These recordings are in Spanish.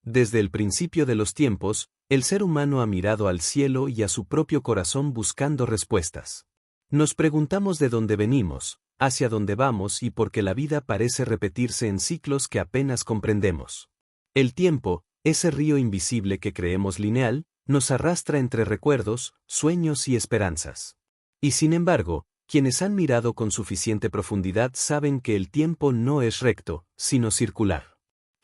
Desde el principio de los tiempos, el ser humano ha mirado al cielo y a su propio corazón buscando respuestas. Nos preguntamos de dónde venimos, hacia dónde vamos y por qué la vida parece repetirse en ciclos que apenas comprendemos. El tiempo, ese río invisible que creemos lineal, nos arrastra entre recuerdos, sueños y esperanzas. Y sin embargo, quienes han mirado con suficiente profundidad saben que el tiempo no es recto, sino circular.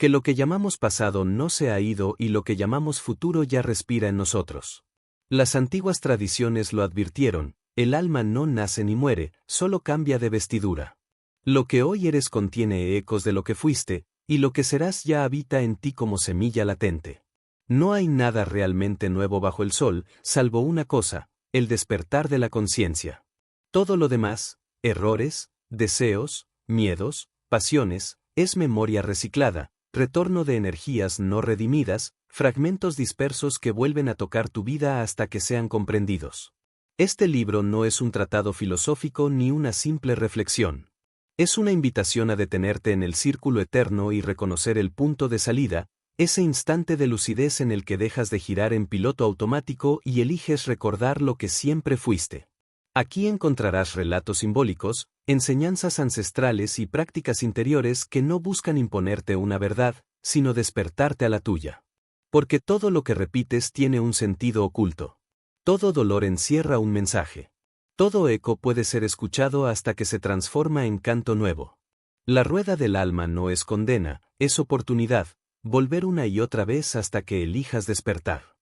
Que lo que llamamos pasado no se ha ido y lo que llamamos futuro ya respira en nosotros. Las antiguas tradiciones lo advirtieron, el alma no nace ni muere, solo cambia de vestidura. Lo que hoy eres contiene ecos de lo que fuiste, y lo que serás ya habita en ti como semilla latente. No hay nada realmente nuevo bajo el sol, salvo una cosa, el despertar de la conciencia. Todo lo demás, errores, deseos, miedos, pasiones, es memoria reciclada, retorno de energías no redimidas, fragmentos dispersos que vuelven a tocar tu vida hasta que sean comprendidos. Este libro no es un tratado filosófico ni una simple reflexión. Es una invitación a detenerte en el círculo eterno y reconocer el punto de salida, ese instante de lucidez en el que dejas de girar en piloto automático y eliges recordar lo que siempre fuiste. Aquí encontrarás relatos simbólicos, enseñanzas ancestrales y prácticas interiores que no buscan imponerte una verdad, sino despertarte a la tuya. Porque todo lo que repites tiene un sentido oculto. Todo dolor encierra un mensaje. Todo eco puede ser escuchado hasta que se transforma en canto nuevo. La rueda del alma no es condena, es oportunidad, volver una y otra vez hasta que elijas despertar.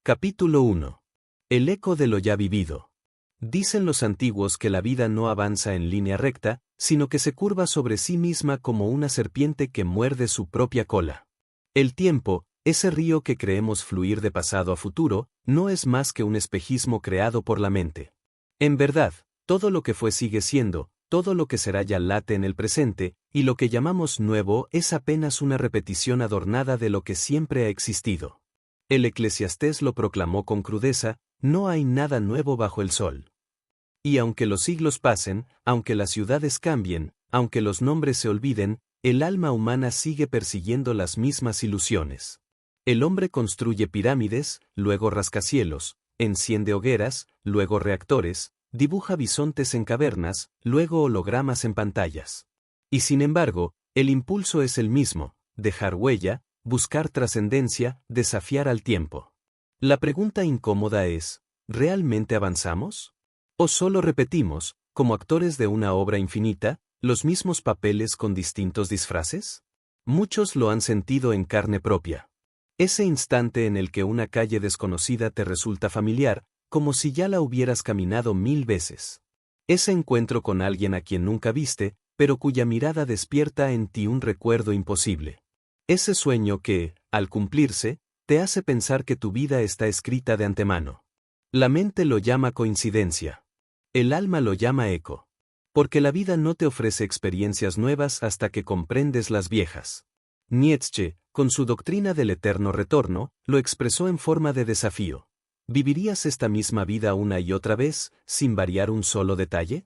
Capítulo 1. El eco de lo ya vivido. Dicen los antiguos que la vida no avanza en línea recta, sino que se curva sobre sí misma como una serpiente que muerde su propia cola. El tiempo, ese río que creemos fluir de pasado a futuro, no es más que un espejismo creado por la mente. En verdad, todo lo que fue sigue siendo, todo lo que será ya late en el presente, y lo que llamamos nuevo es apenas una repetición adornada de lo que siempre ha existido. El Eclesiastés lo proclamó con crudeza, no hay nada nuevo bajo el sol. Y aunque los siglos pasen, aunque las ciudades cambien, aunque los nombres se olviden, el alma humana sigue persiguiendo las mismas ilusiones. El hombre construye pirámides, luego rascacielos, enciende hogueras, luego reactores, dibuja bisontes en cavernas, luego hologramas en pantallas. Y sin embargo, el impulso es el mismo, dejar huella, buscar trascendencia, desafiar al tiempo. La pregunta incómoda es, ¿realmente avanzamos? ¿O solo repetimos, como actores de una obra infinita, los mismos papeles con distintos disfraces? Muchos lo han sentido en carne propia. Ese instante en el que una calle desconocida te resulta familiar, como si ya la hubieras caminado 1000 veces. Ese encuentro con alguien a quien nunca viste, pero cuya mirada despierta en ti un recuerdo imposible. Ese sueño que, al cumplirse, te hace pensar que tu vida está escrita de antemano. La mente lo llama coincidencia. El alma lo llama eco. Porque la vida no te ofrece experiencias nuevas hasta que comprendes las viejas. Nietzsche, con su doctrina del eterno retorno, lo expresó en forma de desafío. ¿Vivirías esta misma vida una y otra vez, sin variar un solo detalle?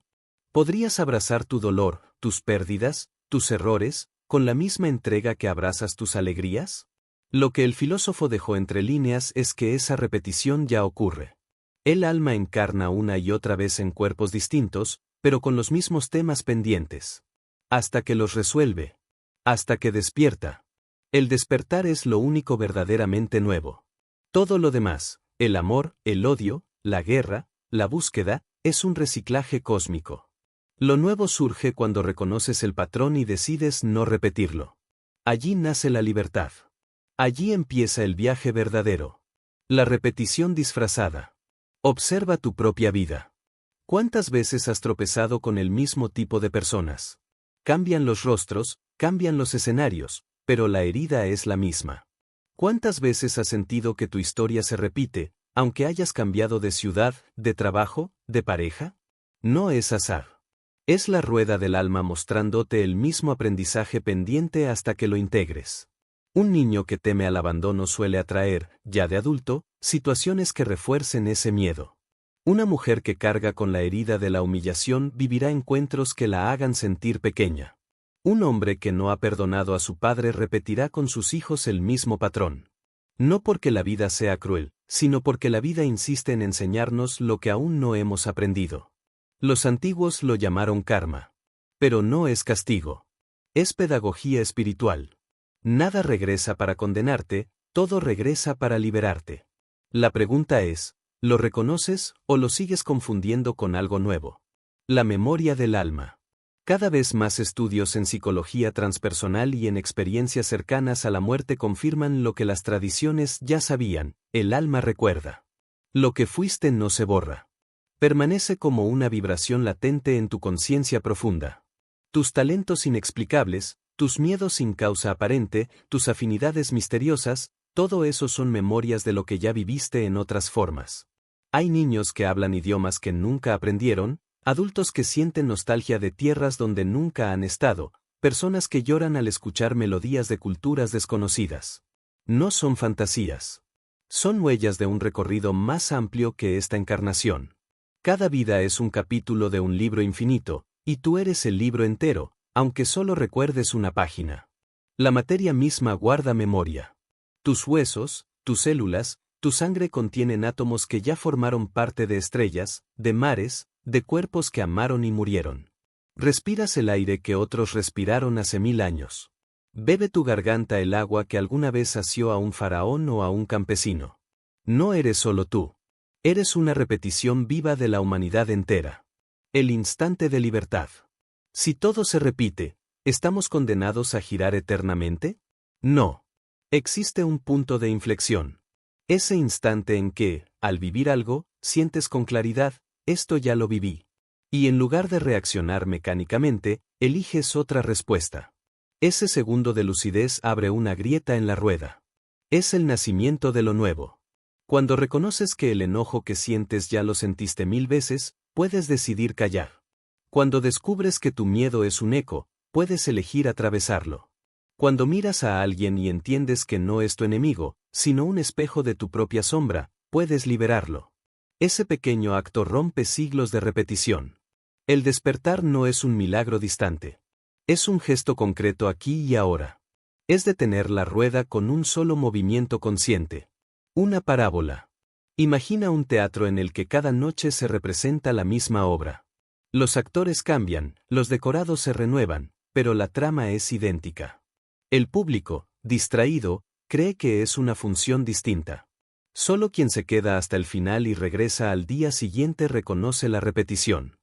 ¿Podrías abrazar tu dolor, tus pérdidas, tus errores, con la misma entrega que abrazas tus alegrías? Lo que el filósofo dejó entre líneas es que esa repetición ya ocurre. El alma encarna una y otra vez en cuerpos distintos, pero con los mismos temas pendientes. Hasta que los resuelve. Hasta que despierta. El despertar es lo único verdaderamente nuevo. Todo lo demás, el amor, el odio, la guerra, la búsqueda, es un reciclaje cósmico. Lo nuevo surge cuando reconoces el patrón y decides no repetirlo. Allí nace la libertad. Allí empieza el viaje verdadero. La repetición disfrazada. Observa tu propia vida. ¿Cuántas veces has tropezado con el mismo tipo de personas? Cambian los rostros, cambian los escenarios, pero la herida es la misma. ¿Cuántas veces has sentido que tu historia se repite, aunque hayas cambiado de ciudad, de trabajo, de pareja? No es azar. Es la rueda del alma mostrándote el mismo aprendizaje pendiente hasta que lo integres. Un niño que teme al abandono suele atraer, ya de adulto, situaciones que refuercen ese miedo. Una mujer que carga con la herida de la humillación vivirá encuentros que la hagan sentir pequeña. Un hombre que no ha perdonado a su padre repetirá con sus hijos el mismo patrón. No porque la vida sea cruel, sino porque la vida insiste en enseñarnos lo que aún no hemos aprendido. Los antiguos lo llamaron karma. Pero no es castigo. Es pedagogía espiritual. Nada regresa para condenarte, todo regresa para liberarte. La pregunta es, ¿lo reconoces o lo sigues confundiendo con algo nuevo? La memoria del alma. Cada vez más estudios en psicología transpersonal y en experiencias cercanas a la muerte confirman lo que las tradiciones ya sabían: el alma recuerda. Lo que fuiste no se borra. Permanece como una vibración latente en tu conciencia profunda. Tus talentos inexplicables, tus miedos sin causa aparente, tus afinidades misteriosas, todo eso son memorias de lo que ya viviste en otras formas. Hay niños que hablan idiomas que nunca aprendieron, adultos que sienten nostalgia de tierras donde nunca han estado, personas que lloran al escuchar melodías de culturas desconocidas. No son fantasías. Son huellas de un recorrido más amplio que esta encarnación. Cada vida es un capítulo de un libro infinito, y tú eres el libro entero, aunque solo recuerdes una página. La materia misma guarda memoria. Tus huesos, tus células, tu sangre contienen átomos que ya formaron parte de estrellas, de mares, de cuerpos que amaron y murieron. Respiras el aire que otros respiraron hace 1000 años. Bebe tu garganta el agua que alguna vez sació a un faraón o a un campesino. No eres solo tú. Eres una repetición viva de la humanidad entera. El instante de libertad. Si todo se repite, ¿estamos condenados a girar eternamente? No. Existe un punto de inflexión. Ese instante en que, al vivir algo, sientes con claridad: esto ya lo viví. Y en lugar de reaccionar mecánicamente, eliges otra respuesta. Ese segundo de lucidez abre una grieta en la rueda. Es el nacimiento de lo nuevo. Cuando reconoces que el enojo que sientes ya lo sentiste 1000 veces, puedes decidir callar. Cuando descubres que tu miedo es un eco, puedes elegir atravesarlo. Cuando miras a alguien y entiendes que no es tu enemigo, sino un espejo de tu propia sombra, puedes liberarlo. Ese pequeño acto rompe siglos de repetición. El despertar no es un milagro distante. Es un gesto concreto aquí y ahora. Es detener la rueda con un solo movimiento consciente. Una parábola. Imagina un teatro en el que cada noche se representa la misma obra. Los actores cambian, los decorados se renuevan, pero la trama es idéntica. El público, distraído, cree que es una función distinta. Solo quien se queda hasta el final y regresa al día siguiente reconoce la repetición.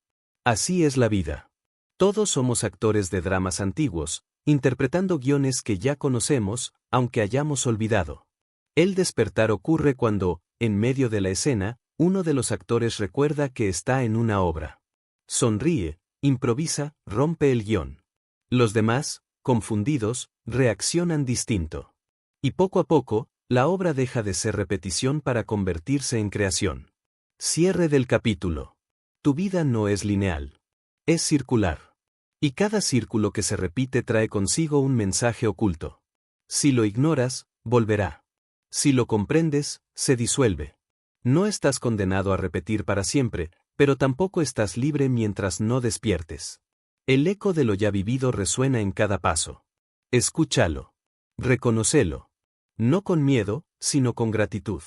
Así es la vida. Todos somos actores de dramas antiguos, interpretando guiones que ya conocemos, aunque hayamos olvidado. El despertar ocurre cuando, en medio de la escena, uno de los actores recuerda que está en una obra. Sonríe, improvisa, rompe el guión. Los demás, confundidos, reaccionan distinto. Y poco a poco, la obra deja de ser repetición para convertirse en creación. Cierre del capítulo. Tu vida no es lineal. Es circular. Y cada círculo que se repite trae consigo un mensaje oculto. Si lo ignoras, volverá. Si lo comprendes, se disuelve. No estás condenado a repetir para siempre, pero tampoco estás libre mientras no despiertes. El eco de lo ya vivido resuena en cada paso. Escúchalo. Reconócelo. No con miedo, sino con gratitud.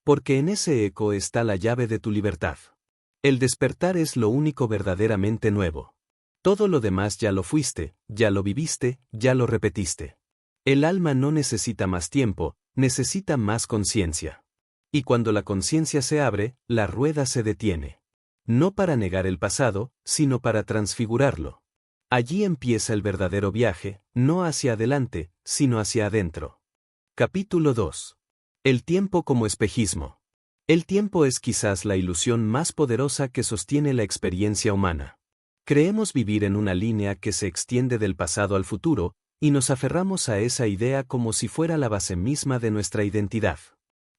Porque en ese eco está la llave de tu libertad. El despertar es lo único verdaderamente nuevo. Todo lo demás ya lo fuiste, ya lo viviste, ya lo repetiste. El alma no necesita más tiempo, necesita más conciencia. Y cuando la conciencia se abre, la rueda se detiene. No para negar el pasado, sino para transfigurarlo. Allí empieza el verdadero viaje, no hacia adelante, sino hacia adentro. Capítulo 2. El tiempo como espejismo. El tiempo es quizás la ilusión más poderosa que sostiene la experiencia humana. Creemos vivir en una línea que se extiende del pasado al futuro, y nos aferramos a esa idea como si fuera la base misma de nuestra identidad.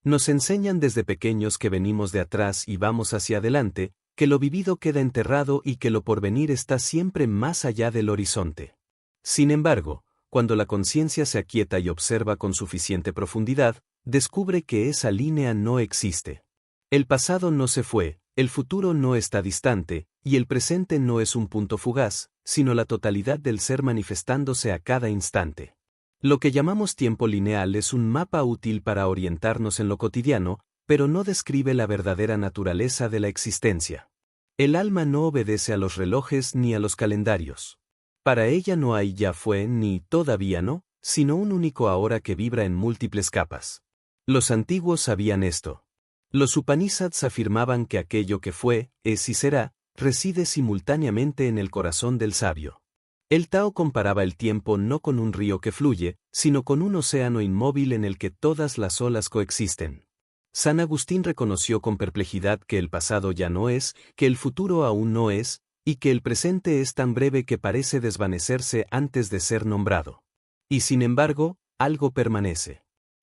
Nos enseñan desde pequeños que venimos de atrás y vamos hacia adelante, que lo vivido queda enterrado y que lo porvenir está siempre más allá del horizonte. Sin embargo, cuando la conciencia se aquieta y observa con suficiente profundidad, descubre que esa línea no existe. El pasado no se fue, El futuro no está distante, y el presente no es un punto fugaz, sino la totalidad del ser manifestándose a cada instante. Lo que llamamos tiempo lineal es un mapa útil para orientarnos en lo cotidiano, pero no describe la verdadera naturaleza de la existencia. El alma no obedece a los relojes ni a los calendarios. Para ella no hay ya fue ni todavía no, sino un único ahora que vibra en múltiples capas. Los antiguos sabían esto. Los Upanishads afirmaban que aquello que fue, es y será, reside simultáneamente en el corazón del sabio. El Tao comparaba el tiempo no con un río que fluye, sino con un océano inmóvil en el que todas las olas coexisten. San Agustín reconoció con perplejidad que el pasado ya no es, que el futuro aún no es, y que el presente es tan breve que parece desvanecerse antes de ser nombrado. Y sin embargo, algo permanece.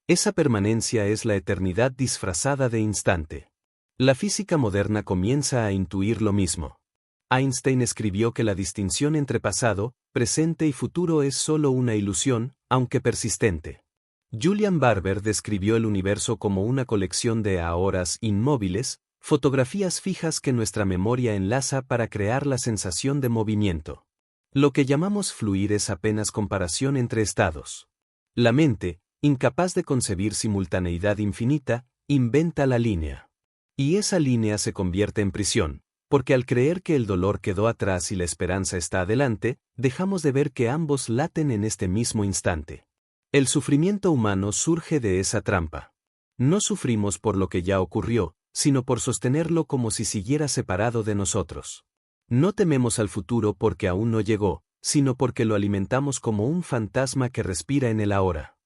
Esa permanencia es la eternidad disfrazada de instante. La física moderna comienza a intuir lo mismo. Einstein escribió que la distinción entre pasado, presente y futuro es solo una ilusión, aunque persistente. Julian Barber describió el universo como una colección de ahoras inmóviles, fotografías fijas que nuestra memoria enlaza para crear la sensación de movimiento. Lo que llamamos fluir es apenas comparación entre estados. La mente, incapaz de concebir simultaneidad infinita, inventa la línea. Y esa línea se convierte en prisión, porque al creer que el dolor quedó atrás y la esperanza está adelante, dejamos de ver que ambos laten en este mismo instante. El sufrimiento humano surge de esa trampa. No sufrimos por lo que ya ocurrió, sino por sostenerlo como si siguiera separado de nosotros. No tememos al futuro porque aún no llegó, sino porque lo alimentamos como un fantasma que respira en el ahora.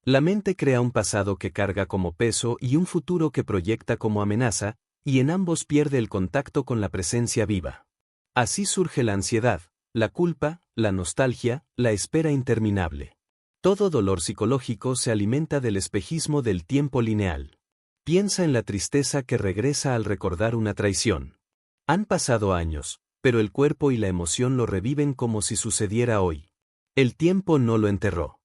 La mente crea un pasado que carga como peso y un futuro que proyecta como amenaza, y en ambos pierde el contacto con la presencia viva. Así surge la ansiedad, la culpa, la nostalgia, la espera interminable. Todo dolor psicológico se alimenta del espejismo del tiempo lineal. Piensa en la tristeza que regresa al recordar una traición. Han pasado años, pero el cuerpo y la emoción lo reviven como si sucediera hoy. El tiempo no lo enterró.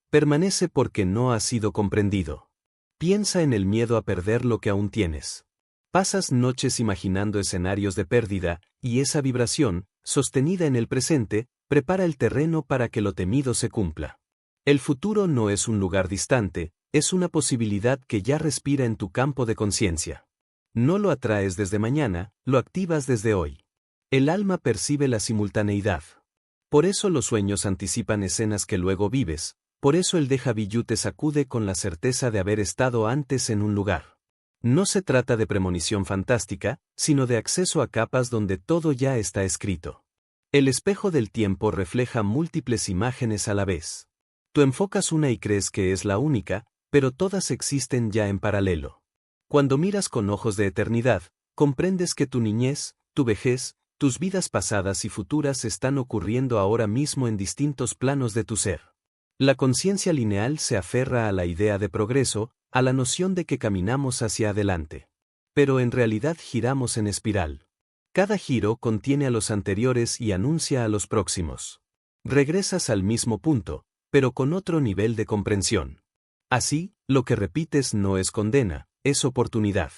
Permanece porque no ha sido comprendido. Piensa en el miedo a perder lo que aún tienes. Pasas noches imaginando escenarios de pérdida, y esa vibración, sostenida en el presente, prepara el terreno para que lo temido se cumpla. El futuro no es un lugar distante, es una posibilidad que ya respira en tu campo de conciencia. No lo atraes desde mañana, lo activas desde hoy. El alma percibe la simultaneidad. Por eso los sueños anticipan escenas que luego vives, por eso el déjà vu te sacude con la certeza de haber estado antes en un lugar. No se trata de premonición fantástica, sino de acceso a capas donde todo ya está escrito. El espejo del tiempo refleja múltiples imágenes a la vez. Tú enfocas una y crees que es la única, pero todas existen ya en paralelo. Cuando miras con ojos de eternidad, comprendes que tu niñez, tu vejez, tus vidas pasadas y futuras están ocurriendo ahora mismo en distintos planos de tu ser. La conciencia lineal se aferra a la idea de progreso, a la noción de que caminamos hacia adelante. Pero en realidad giramos en espiral. Cada giro contiene a los anteriores y anuncia a los próximos. Regresas al mismo punto, pero con otro nivel de comprensión. Así, lo que repites no es condena, es oportunidad.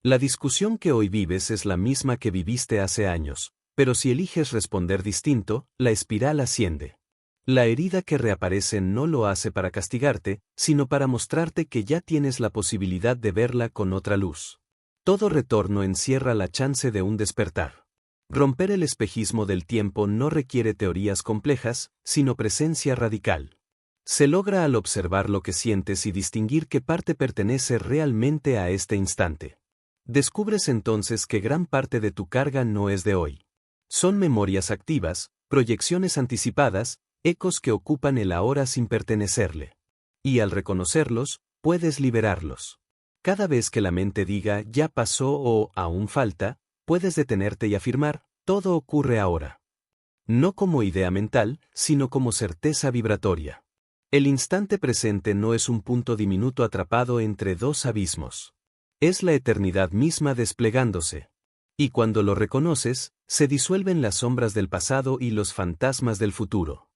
La discusión que hoy vives es la misma que viviste hace años, pero si eliges responder distinto, la espiral asciende. La herida que reaparece no lo hace para castigarte, sino para mostrarte que ya tienes la posibilidad de verla con otra luz. Todo retorno encierra la chance de un despertar. Romper el espejismo del tiempo no requiere teorías complejas, sino presencia radical. Se logra al observar lo que sientes y distinguir qué parte pertenece realmente a este instante. Descubres entonces que gran parte de tu carga no es de hoy. Son memorias activas, proyecciones anticipadas, ecos que ocupan el ahora sin pertenecerle. Y al reconocerlos, puedes liberarlos. Cada vez que la mente diga ya pasó o aún falta, puedes detenerte y afirmar, todo ocurre ahora. No como idea mental, sino como certeza vibratoria. El instante presente no es un punto diminuto atrapado entre dos abismos. Es la eternidad misma desplegándose. Y cuando lo reconoces, se disuelven las sombras del pasado y los fantasmas del futuro.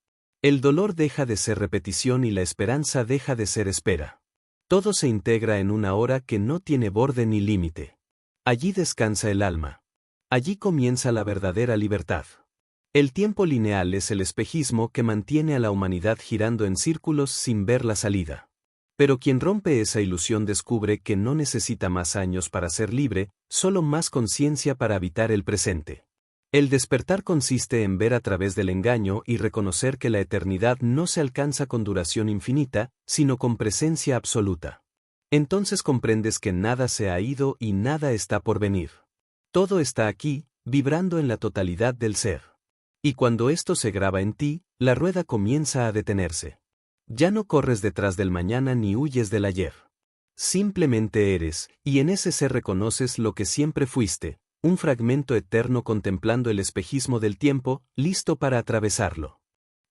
El dolor deja de ser repetición y la esperanza deja de ser espera. Todo se integra en una hora que no tiene borde ni límite. Allí descansa el alma. Allí comienza la verdadera libertad. El tiempo lineal es el espejismo que mantiene a la humanidad girando en círculos sin ver la salida. Pero quien rompe esa ilusión descubre que no necesita más años para ser libre, solo más conciencia para habitar el presente. El despertar consiste en ver a través del engaño y reconocer que la eternidad no se alcanza con duración infinita, sino con presencia absoluta. Entonces comprendes que nada se ha ido y nada está por venir. Todo está aquí, vibrando en la totalidad del ser. Y cuando esto se graba en ti, la rueda comienza a detenerse. Ya no corres detrás del mañana ni huyes del ayer. Simplemente eres, y en ese ser reconoces lo que siempre fuiste, un fragmento eterno contemplando el espejismo del tiempo, listo para atravesarlo.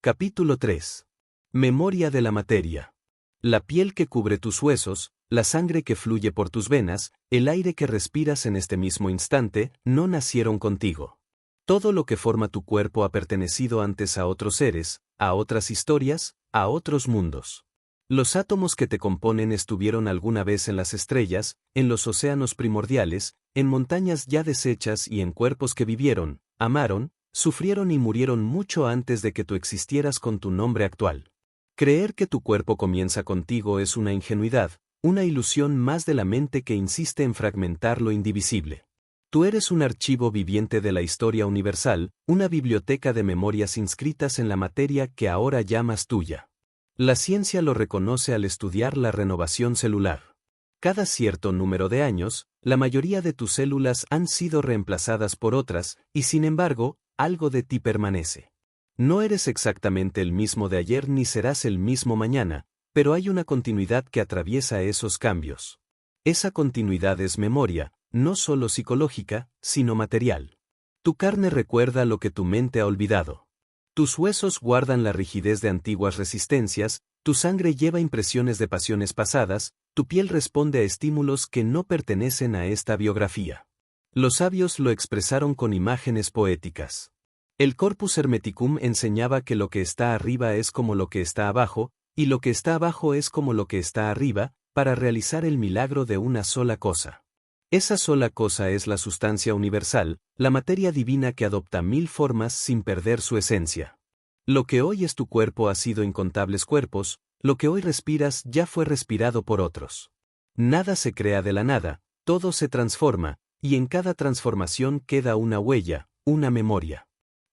Capítulo 3. Memoria de la materia. La piel que cubre tus huesos, la sangre que fluye por tus venas, el aire que respiras en este mismo instante, no nacieron contigo. Todo lo que forma tu cuerpo ha pertenecido antes a otros seres, a otras historias, a otros mundos. Los átomos que te componen estuvieron alguna vez en las estrellas, en los océanos primordiales, en montañas ya deshechas y en cuerpos que vivieron, amaron, sufrieron y murieron mucho antes de que tú existieras con tu nombre actual. Creer que tu cuerpo comienza contigo es una ingenuidad, una ilusión más de la mente que insiste en fragmentar lo indivisible. Tú eres un archivo viviente de la historia universal, una biblioteca de memorias inscritas en la materia que ahora llamas tuya. La ciencia lo reconoce al estudiar la renovación celular. Cada cierto número de años, la mayoría de tus células han sido reemplazadas por otras, y sin embargo, algo de ti permanece. No eres exactamente el mismo de ayer ni serás el mismo mañana, pero hay una continuidad que atraviesa esos cambios. Esa continuidad es memoria, no solo psicológica, sino material. Tu carne recuerda lo que tu mente ha olvidado. Tus huesos guardan la rigidez de antiguas resistencias, tu sangre lleva impresiones de pasiones pasadas, tu piel responde a estímulos que no pertenecen a esta biografía. Los sabios lo expresaron con imágenes poéticas. El Corpus Hermeticum enseñaba que lo que está arriba es como lo que está abajo, y lo que está abajo es como lo que está arriba, para realizar el milagro de una sola cosa. Esa sola cosa es la sustancia universal, la materia divina que adopta 1000 formas sin perder su esencia. Lo que hoy es tu cuerpo ha sido incontables cuerpos, lo que hoy respiras ya fue respirado por otros. Nada se crea de la nada, todo se transforma, y en cada transformación queda una huella, una memoria.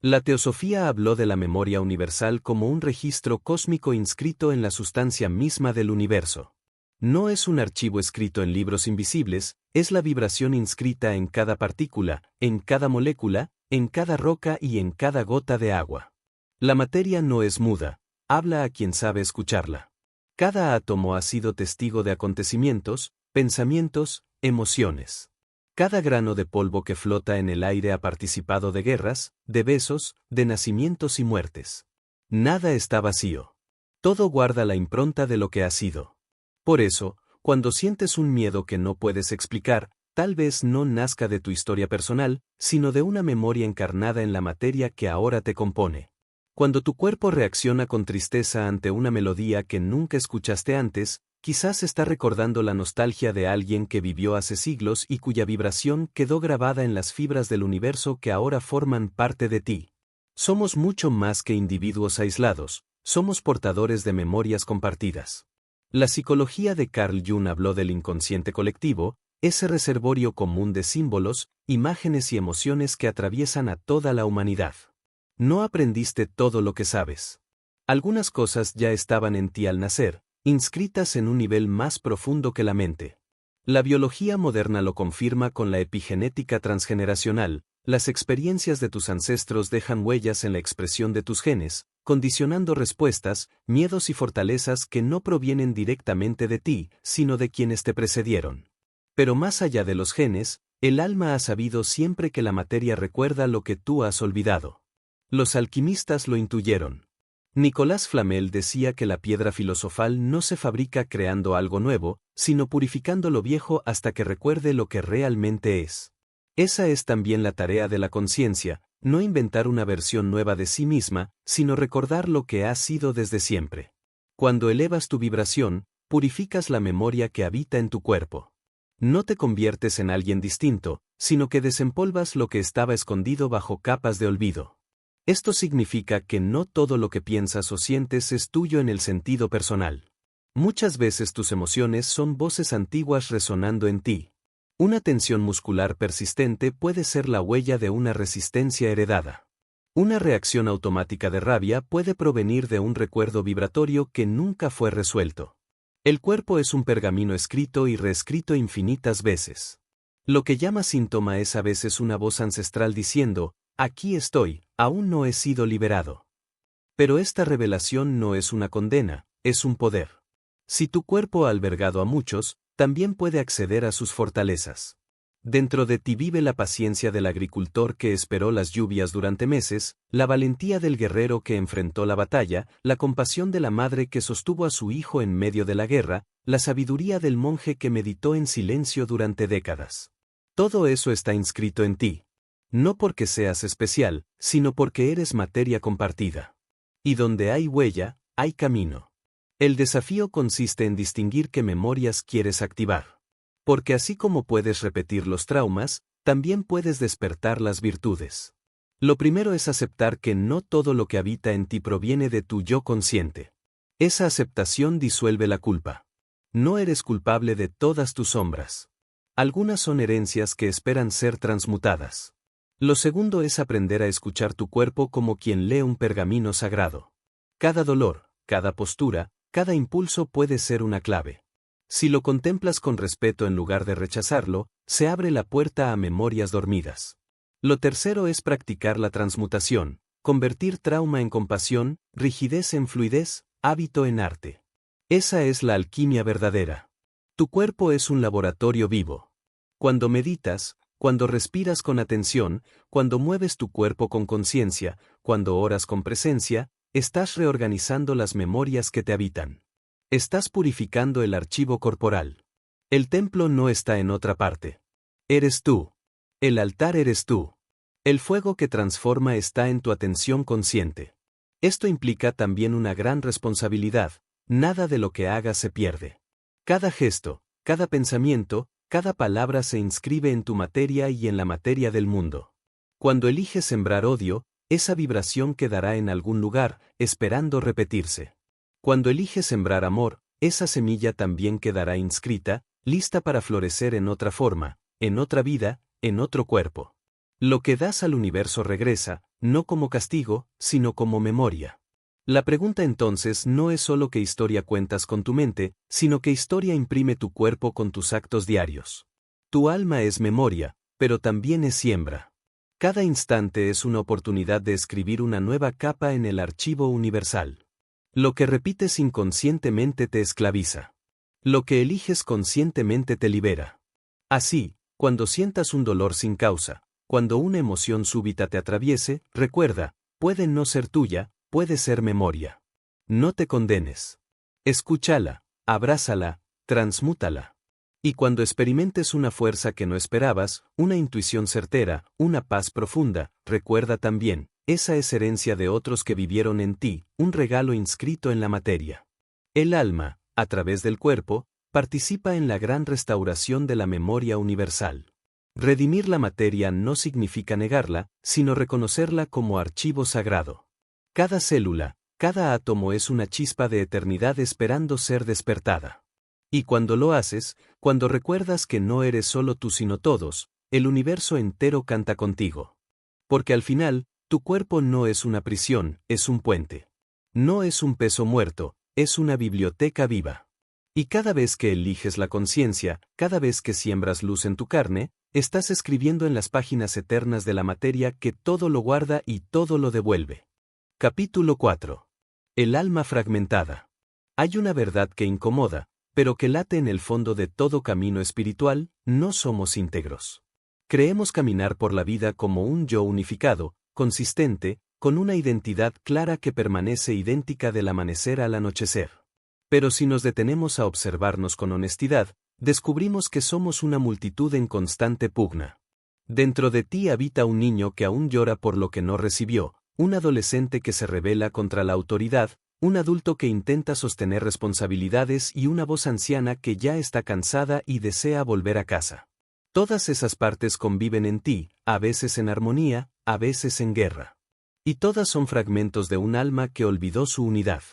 La teosofía habló de la memoria universal como un registro cósmico inscrito en la sustancia misma del universo. No es un archivo escrito en libros invisibles, es la vibración inscrita en cada partícula, en cada molécula, en cada roca y en cada gota de agua. La materia no es muda, habla a quien sabe escucharla. Cada átomo ha sido testigo de acontecimientos, pensamientos, emociones. Cada grano de polvo que flota en el aire ha participado de guerras, de besos, de nacimientos y muertes. Nada está vacío. Todo guarda la impronta de lo que ha sido. Por eso, cuando sientes un miedo que no puedes explicar, tal vez no nazca de tu historia personal, sino de una memoria encarnada en la materia que ahora te compone. Cuando tu cuerpo reacciona con tristeza ante una melodía que nunca escuchaste antes, quizás está recordando la nostalgia de alguien que vivió hace siglos y cuya vibración quedó grabada en las fibras del universo que ahora forman parte de ti. Somos mucho más que individuos aislados, somos portadores de memorias compartidas. La psicología de Carl Jung habló del inconsciente colectivo, ese reservorio común de símbolos, imágenes y emociones que atraviesan a toda la humanidad. No aprendiste todo lo que sabes. Algunas cosas ya estaban en ti al nacer, inscritas en un nivel más profundo que la mente. La biología moderna lo confirma con la epigenética transgeneracional. Las experiencias de tus ancestros dejan huellas en la expresión de tus genes, condicionando respuestas, miedos y fortalezas que no provienen directamente de ti, sino de quienes te precedieron. Pero más allá de los genes, el alma ha sabido siempre que la materia recuerda lo que tú has olvidado. Los alquimistas lo intuyeron. Nicolás Flamel decía que la piedra filosofal no se fabrica creando algo nuevo, sino purificando lo viejo hasta que recuerde lo que realmente es. Esa es también la tarea de la conciencia, no inventar una versión nueva de sí misma, sino recordar lo que ha sido desde siempre. Cuando elevas tu vibración, purificas la memoria que habita en tu cuerpo. No te conviertes en alguien distinto, sino que desempolvas lo que estaba escondido bajo capas de olvido. Esto significa que no todo lo que piensas o sientes es tuyo en el sentido personal. Muchas veces tus emociones son voces antiguas resonando en ti. Una tensión muscular persistente puede ser la huella de una resistencia heredada. Una reacción automática de rabia puede provenir de un recuerdo vibratorio que nunca fue resuelto. El cuerpo es un pergamino escrito y reescrito infinitas veces. Lo que llama síntoma es a veces una voz ancestral diciendo, aquí estoy, aún no he sido liberado. Pero esta revelación no es una condena, es un poder. Si tu cuerpo ha albergado a muchos, también puede acceder a sus fortalezas. Dentro de ti vive la paciencia del agricultor que esperó las lluvias durante meses, la valentía del guerrero que enfrentó la batalla, la compasión de la madre que sostuvo a su hijo en medio de la guerra, la sabiduría del monje que meditó en silencio durante décadas. Todo eso está inscrito en ti. No porque seas especial, sino porque eres materia compartida. Y donde hay huella, hay camino. El desafío consiste en distinguir qué memorias quieres activar. Porque así como puedes repetir los traumas, también puedes despertar las virtudes. Lo primero es aceptar que no todo lo que habita en ti proviene de tu yo consciente. Esa aceptación disuelve la culpa. No eres culpable de todas tus sombras. Algunas son herencias que esperan ser transmutadas. Lo segundo es aprender a escuchar tu cuerpo como quien lee un pergamino sagrado. Cada dolor, cada postura, cada impulso puede ser una clave. Si lo contemplas con respeto en lugar de rechazarlo, se abre la puerta a memorias dormidas. Lo tercero es practicar la transmutación, convertir trauma en compasión, rigidez en fluidez, hábito en arte. Esa es la alquimia verdadera. Tu cuerpo es un laboratorio vivo. Cuando meditas, cuando respiras con atención, cuando mueves tu cuerpo con conciencia, cuando oras con presencia, estás reorganizando las memorias que te habitan. Estás purificando el archivo corporal. El templo no está en otra parte. Eres tú. El altar eres tú. El fuego que transforma está en tu atención consciente. Esto implica también una gran responsabilidad. Nada de lo que hagas se pierde. Cada gesto, cada pensamiento, cada palabra se inscribe en tu materia y en la materia del mundo. Cuando eliges sembrar odio, esa vibración quedará en algún lugar, esperando repetirse. Cuando eliges sembrar amor, esa semilla también quedará inscrita, lista para florecer en otra forma, en otra vida, en otro cuerpo. Lo que das al universo regresa, no como castigo, sino como memoria. La pregunta entonces no es solo qué historia cuentas con tu mente, sino qué historia imprime tu cuerpo con tus actos diarios. Tu alma es memoria, pero también es siembra. Cada instante es una oportunidad de escribir una nueva capa en el archivo universal. Lo que repites inconscientemente te esclaviza. Lo que eliges conscientemente te libera. Así, cuando sientas un dolor sin causa, cuando una emoción súbita te atraviese, recuerda, puede no ser tuya, puede ser memoria. No te condenes. Escúchala, abrázala, transmútala. Y cuando experimentes una fuerza que no esperabas, una intuición certera, una paz profunda, recuerda también, esa es herencia de otros que vivieron en ti, un regalo inscrito en la materia. El alma, a través del cuerpo, participa en la gran restauración de la memoria universal. Redimir la materia no significa negarla, sino reconocerla como archivo sagrado. Cada célula, cada átomo es una chispa de eternidad esperando ser despertada. Y cuando lo haces, cuando recuerdas que no eres solo tú sino todos, el universo entero canta contigo. Porque al final, tu cuerpo no es una prisión, es un puente. No es un peso muerto, es una biblioteca viva. Y cada vez que eliges la conciencia, cada vez que siembras luz en tu carne, estás escribiendo en las páginas eternas de la materia que todo lo guarda y todo lo devuelve. Capítulo 4. El alma fragmentada. Hay una verdad que incomoda, pero que late en el fondo de todo camino espiritual: no somos íntegros. Creemos caminar por la vida como un yo unificado, consistente, con una identidad clara que permanece idéntica del amanecer al anochecer. Pero si nos detenemos a observarnos con honestidad, descubrimos que somos una multitud en constante pugna. Dentro de ti habita un niño que aún llora por lo que no recibió, un adolescente que se rebela contra la autoridad, un adulto que intenta sostener responsabilidades y una voz anciana que ya está cansada y desea volver a casa. Todas esas partes conviven en ti, a veces en armonía, a veces en guerra. Y todas son fragmentos de un alma que olvidó su unidad.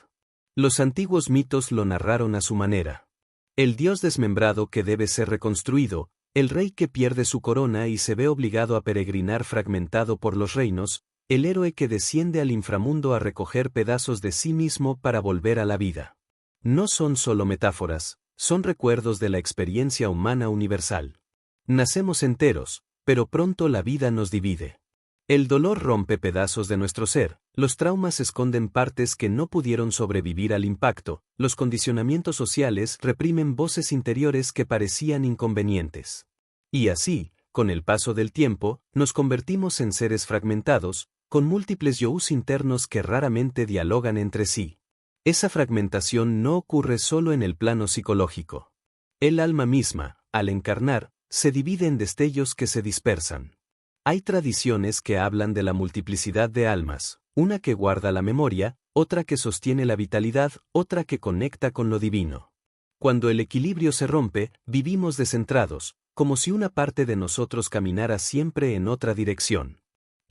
Los antiguos mitos lo narraron a su manera. El dios desmembrado que debe ser reconstruido, el rey que pierde su corona y se ve obligado a peregrinar fragmentado por los reinos, el héroe que desciende al inframundo a recoger pedazos de sí mismo para volver a la vida. No son solo metáforas, son recuerdos de la experiencia humana universal. Nacemos enteros, pero pronto la vida nos divide. El dolor rompe pedazos de nuestro ser, los traumas esconden partes que no pudieron sobrevivir al impacto, los condicionamientos sociales reprimen voces interiores que parecían inconvenientes. Y así, con el paso del tiempo, nos convertimos en seres fragmentados, con múltiples yous internos que raramente dialogan entre sí. Esa fragmentación no ocurre solo en el plano psicológico. El alma misma, al encarnar, se divide en destellos que se dispersan. Hay tradiciones que hablan de la multiplicidad de almas, una que guarda la memoria, otra que sostiene la vitalidad, otra que conecta con lo divino. Cuando el equilibrio se rompe, vivimos descentrados, como si una parte de nosotros caminara siempre en otra dirección.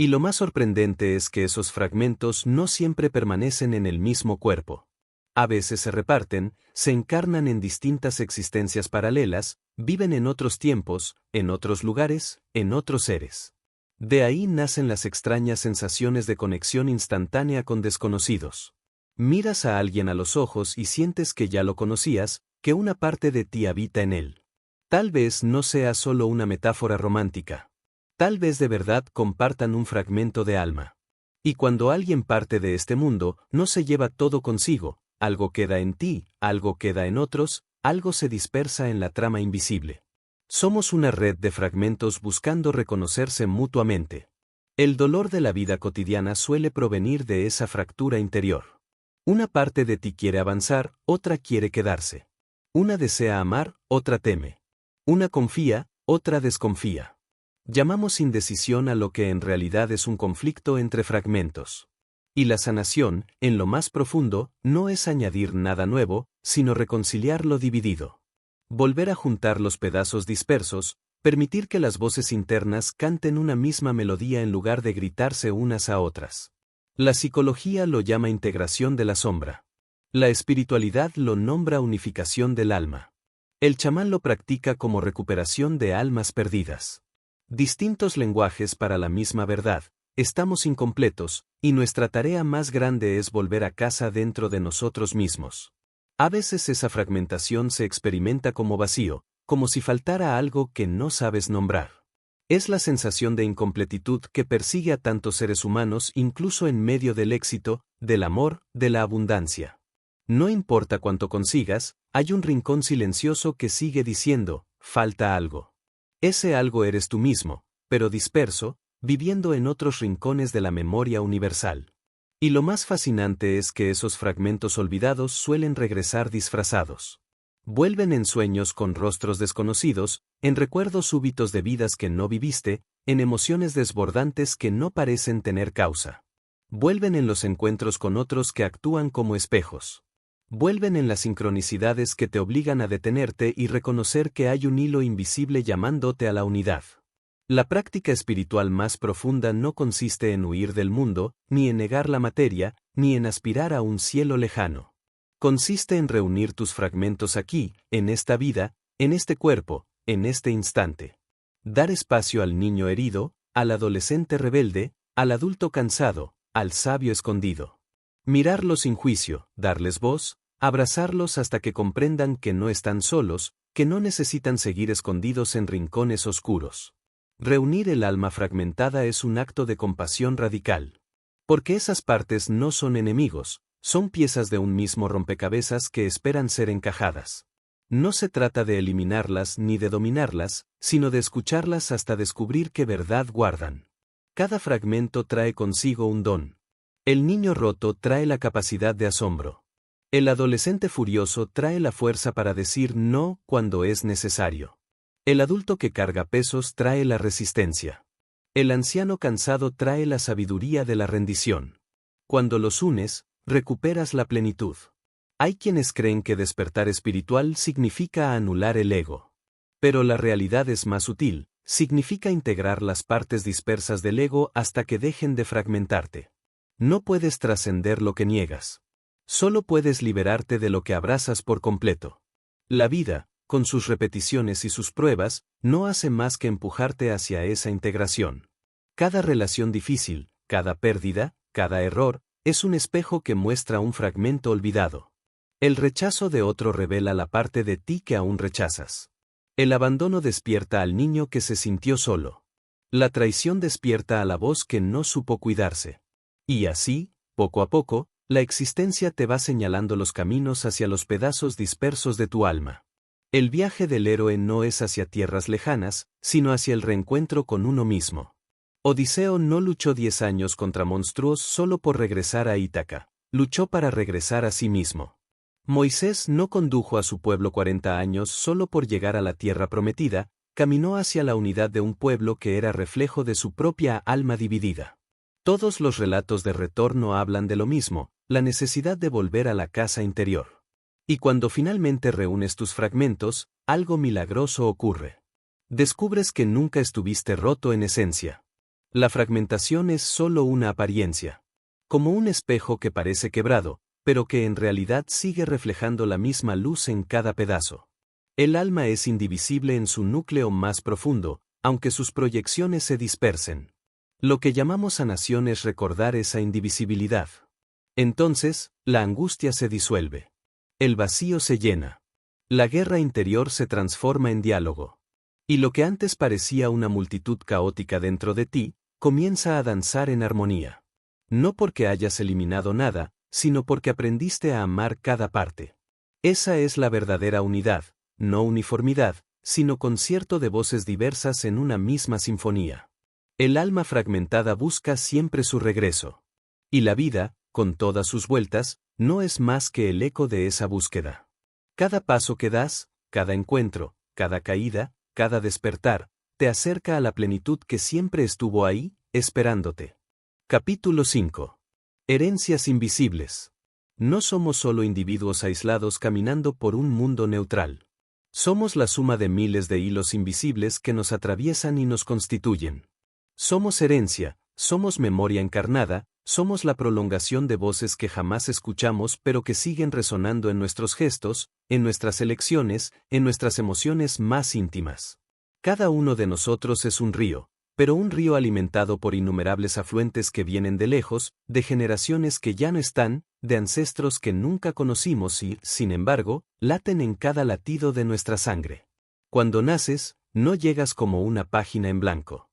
Y lo más sorprendente es que esos fragmentos no siempre permanecen en el mismo cuerpo. A veces se reparten, se encarnan en distintas existencias paralelas, viven en otros tiempos, en otros lugares, en otros seres. De ahí nacen las extrañas sensaciones de conexión instantánea con desconocidos. Miras a alguien a los ojos y sientes que ya lo conocías, que una parte de ti habita en él. Tal vez no sea solo una metáfora romántica. Tal vez de verdad compartan un fragmento de alma. Y cuando alguien parte de este mundo, no se lleva todo consigo, algo queda en ti, algo queda en otros, algo se dispersa en la trama invisible. Somos una red de fragmentos buscando reconocerse mutuamente. El dolor de la vida cotidiana suele provenir de esa fractura interior. Una parte de ti quiere avanzar, otra quiere quedarse. Una desea amar, otra teme. Una confía, otra desconfía. Llamamos indecisión a lo que en realidad es un conflicto entre fragmentos. Y la sanación, en lo más profundo, no es añadir nada nuevo, sino reconciliar lo dividido. Volver a juntar los pedazos dispersos, permitir que las voces internas canten una misma melodía en lugar de gritarse unas a otras. La psicología lo llama integración de la sombra. La espiritualidad lo nombra unificación del alma. El chamán lo practica como recuperación de almas perdidas. Distintos lenguajes para la misma verdad, estamos incompletos, y nuestra tarea más grande es volver a casa dentro de nosotros mismos. A veces esa fragmentación se experimenta como vacío, como si faltara algo que no sabes nombrar. Es la sensación de incompletitud que persigue a tantos seres humanos incluso en medio del éxito, del amor, de la abundancia. No importa cuánto consigas, hay un rincón silencioso que sigue diciendo, falta algo. Ese algo eres tú mismo, pero disperso, viviendo en otros rincones de la memoria universal. Y lo más fascinante es que esos fragmentos olvidados suelen regresar disfrazados. Vuelven en sueños con rostros desconocidos, en recuerdos súbitos de vidas que no viviste, en emociones desbordantes que no parecen tener causa. Vuelven en los encuentros con otros que actúan como espejos. Vuelven en las sincronicidades que te obligan a detenerte y reconocer que hay un hilo invisible llamándote a la unidad. La práctica espiritual más profunda no consiste en huir del mundo, ni en negar la materia, ni en aspirar a un cielo lejano. Consiste en reunir tus fragmentos aquí, en esta vida, en este cuerpo, en este instante. Dar espacio al niño herido, al adolescente rebelde, al adulto cansado, al sabio escondido. Mirarlos sin juicio, darles voz, abrazarlos hasta que comprendan que no están solos, que no necesitan seguir escondidos en rincones oscuros. Reunir el alma fragmentada es un acto de compasión radical. Porque esas partes no son enemigos, son piezas de un mismo rompecabezas que esperan ser encajadas. No se trata de eliminarlas ni de dominarlas, sino de escucharlas hasta descubrir qué verdad guardan. Cada fragmento trae consigo un don. El niño roto trae la capacidad de asombro. El adolescente furioso trae la fuerza para decir no cuando es necesario. El adulto que carga pesos trae la resistencia. El anciano cansado trae la sabiduría de la rendición. Cuando los unes, recuperas la plenitud. Hay quienes creen que despertar espiritual significa anular el ego. Pero la realidad es más sutil, significa integrar las partes dispersas del ego hasta que dejen de fragmentarte. No puedes trascender lo que niegas. Solo puedes liberarte de lo que abrazas por completo. La vida, con sus repeticiones y sus pruebas, no hace más que empujarte hacia esa integración. Cada relación difícil, cada pérdida, cada error, es un espejo que muestra un fragmento olvidado. El rechazo de otro revela la parte de ti que aún rechazas. El abandono despierta al niño que se sintió solo. La traición despierta a la voz que no supo cuidarse. Y así, poco a poco, la existencia te va señalando los caminos hacia los pedazos dispersos de tu alma. El viaje del héroe no es hacia tierras lejanas, sino hacia el reencuentro con uno mismo. Odiseo no luchó 10 años contra monstruos solo por regresar a Ítaca, luchó para regresar a sí mismo. Moisés no condujo a su pueblo 40 años solo por llegar a la tierra prometida, caminó hacia la unidad de un pueblo que era reflejo de su propia alma dividida. Todos los relatos de retorno hablan de lo mismo, la necesidad de volver a la casa interior. Y cuando finalmente reúnes tus fragmentos, algo milagroso ocurre. Descubres que nunca estuviste roto en esencia. La fragmentación es solo una apariencia. Como un espejo que parece quebrado, pero que en realidad sigue reflejando la misma luz en cada pedazo. El alma es indivisible en su núcleo más profundo, aunque sus proyecciones se dispersen. Lo que llamamos sanación es recordar esa indivisibilidad. Entonces, la angustia se disuelve. El vacío se llena. La guerra interior se transforma en diálogo. Y lo que antes parecía una multitud caótica dentro de ti, comienza a danzar en armonía. No porque hayas eliminado nada, sino porque aprendiste a amar cada parte. Esa es la verdadera unidad, no uniformidad, sino concierto de voces diversas en una misma sinfonía. El alma fragmentada busca siempre su regreso. Y la vida, con todas sus vueltas, no es más que el eco de esa búsqueda. Cada paso que das, cada encuentro, cada caída, cada despertar, te acerca a la plenitud que siempre estuvo ahí, esperándote. Capítulo 5. Herencias invisibles. No somos solo individuos aislados caminando por un mundo neutral. Somos la suma de miles de hilos invisibles que nos atraviesan y nos constituyen. Somos herencia, somos memoria encarnada, somos la prolongación de voces que jamás escuchamos pero que siguen resonando en nuestros gestos, en nuestras elecciones, en nuestras emociones más íntimas. Cada uno de nosotros es un río, pero un río alimentado por innumerables afluentes que vienen de lejos, de generaciones que ya no están, de ancestros que nunca conocimos y, sin embargo, laten en cada latido de nuestra sangre. Cuando naces, no llegas como una página en blanco.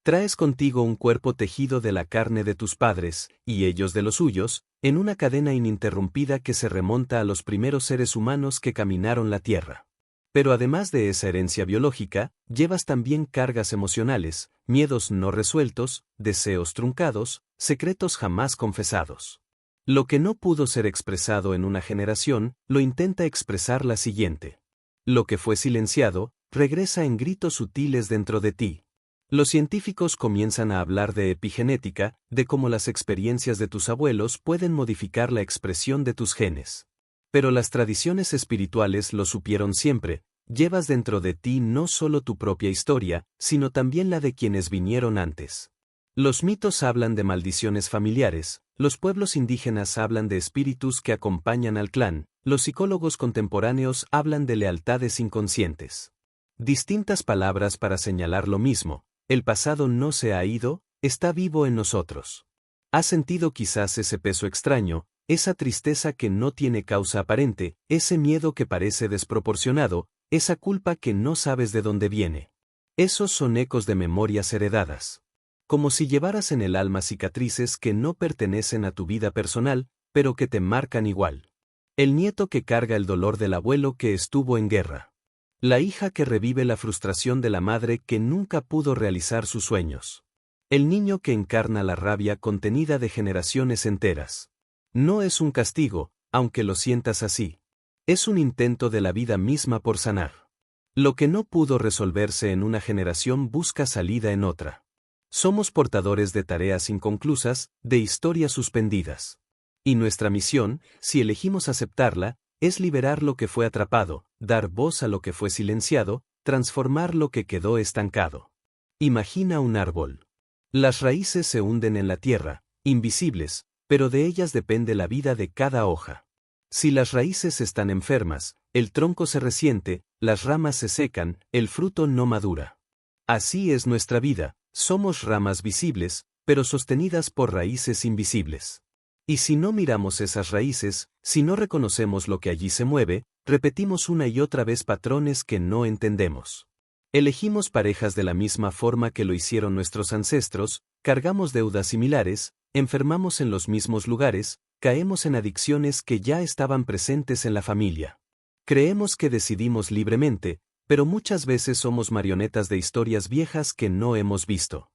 Traes contigo un cuerpo tejido de la carne de tus padres, y ellos de los suyos, en una cadena ininterrumpida que se remonta a los primeros seres humanos que caminaron la tierra. Pero además de esa herencia biológica, llevas también cargas emocionales, miedos no resueltos, deseos truncados, secretos jamás confesados. Lo que no pudo ser expresado en una generación, lo intenta expresar la siguiente. Lo que fue silenciado, regresa en gritos sutiles dentro de ti. Los científicos comienzan a hablar de epigenética, de cómo las experiencias de tus abuelos pueden modificar la expresión de tus genes. Pero las tradiciones espirituales lo supieron siempre, llevas dentro de ti no solo tu propia historia, sino también la de quienes vinieron antes. Los mitos hablan de maldiciones familiares, los pueblos indígenas hablan de espíritus que acompañan al clan, los psicólogos contemporáneos hablan de lealtades inconscientes. Distintas palabras para señalar lo mismo, el pasado no se ha ido, está vivo en nosotros. ¿Has sentido quizás ese peso extraño? Esa tristeza que no tiene causa aparente, ese miedo que parece desproporcionado, esa culpa que no sabes de dónde viene. Esos son ecos de memorias heredadas. Como si llevaras en el alma cicatrices que no pertenecen a tu vida personal, pero que te marcan igual. El nieto que carga el dolor del abuelo que estuvo en guerra. La hija que revive la frustración de la madre que nunca pudo realizar sus sueños. El niño que encarna la rabia contenida de generaciones enteras. No es un castigo, aunque lo sientas así. Es un intento de la vida misma por sanar. Lo que no pudo resolverse en una generación busca salida en otra. Somos portadores de tareas inconclusas, de historias suspendidas. Y nuestra misión, si elegimos aceptarla, es liberar lo que fue atrapado, dar voz a lo que fue silenciado, transformar lo que quedó estancado. Imagina un árbol. Las raíces se hunden en la tierra, invisibles, pero de ellas depende la vida de cada hoja. Si las raíces están enfermas, el tronco se resiente, las ramas se secan, el fruto no madura. Así es nuestra vida, somos ramas visibles, pero sostenidas por raíces invisibles. Y si no miramos esas raíces, si no reconocemos lo que allí se mueve, repetimos una y otra vez patrones que no entendemos. Elegimos parejas de la misma forma que lo hicieron nuestros ancestros, cargamos deudas similares, enfermamos en los mismos lugares, caemos en adicciones que ya estaban presentes en la familia. Creemos que decidimos libremente, pero muchas veces somos marionetas de historias viejas que no hemos visto.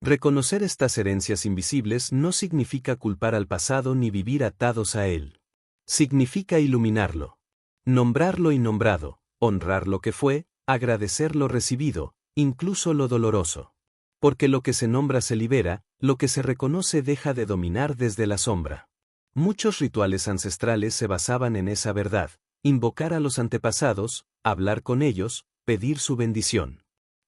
Reconocer estas herencias invisibles no significa culpar al pasado ni vivir atados a él. Significa iluminarlo. Nombrar lo innombrado, honrar lo que fue, agradecer lo recibido, incluso lo doloroso. Porque lo que se nombra se libera, lo que se reconoce deja de dominar desde la sombra. Muchos rituales ancestrales se basaban en esa verdad: invocar a los antepasados, hablar con ellos, pedir su bendición.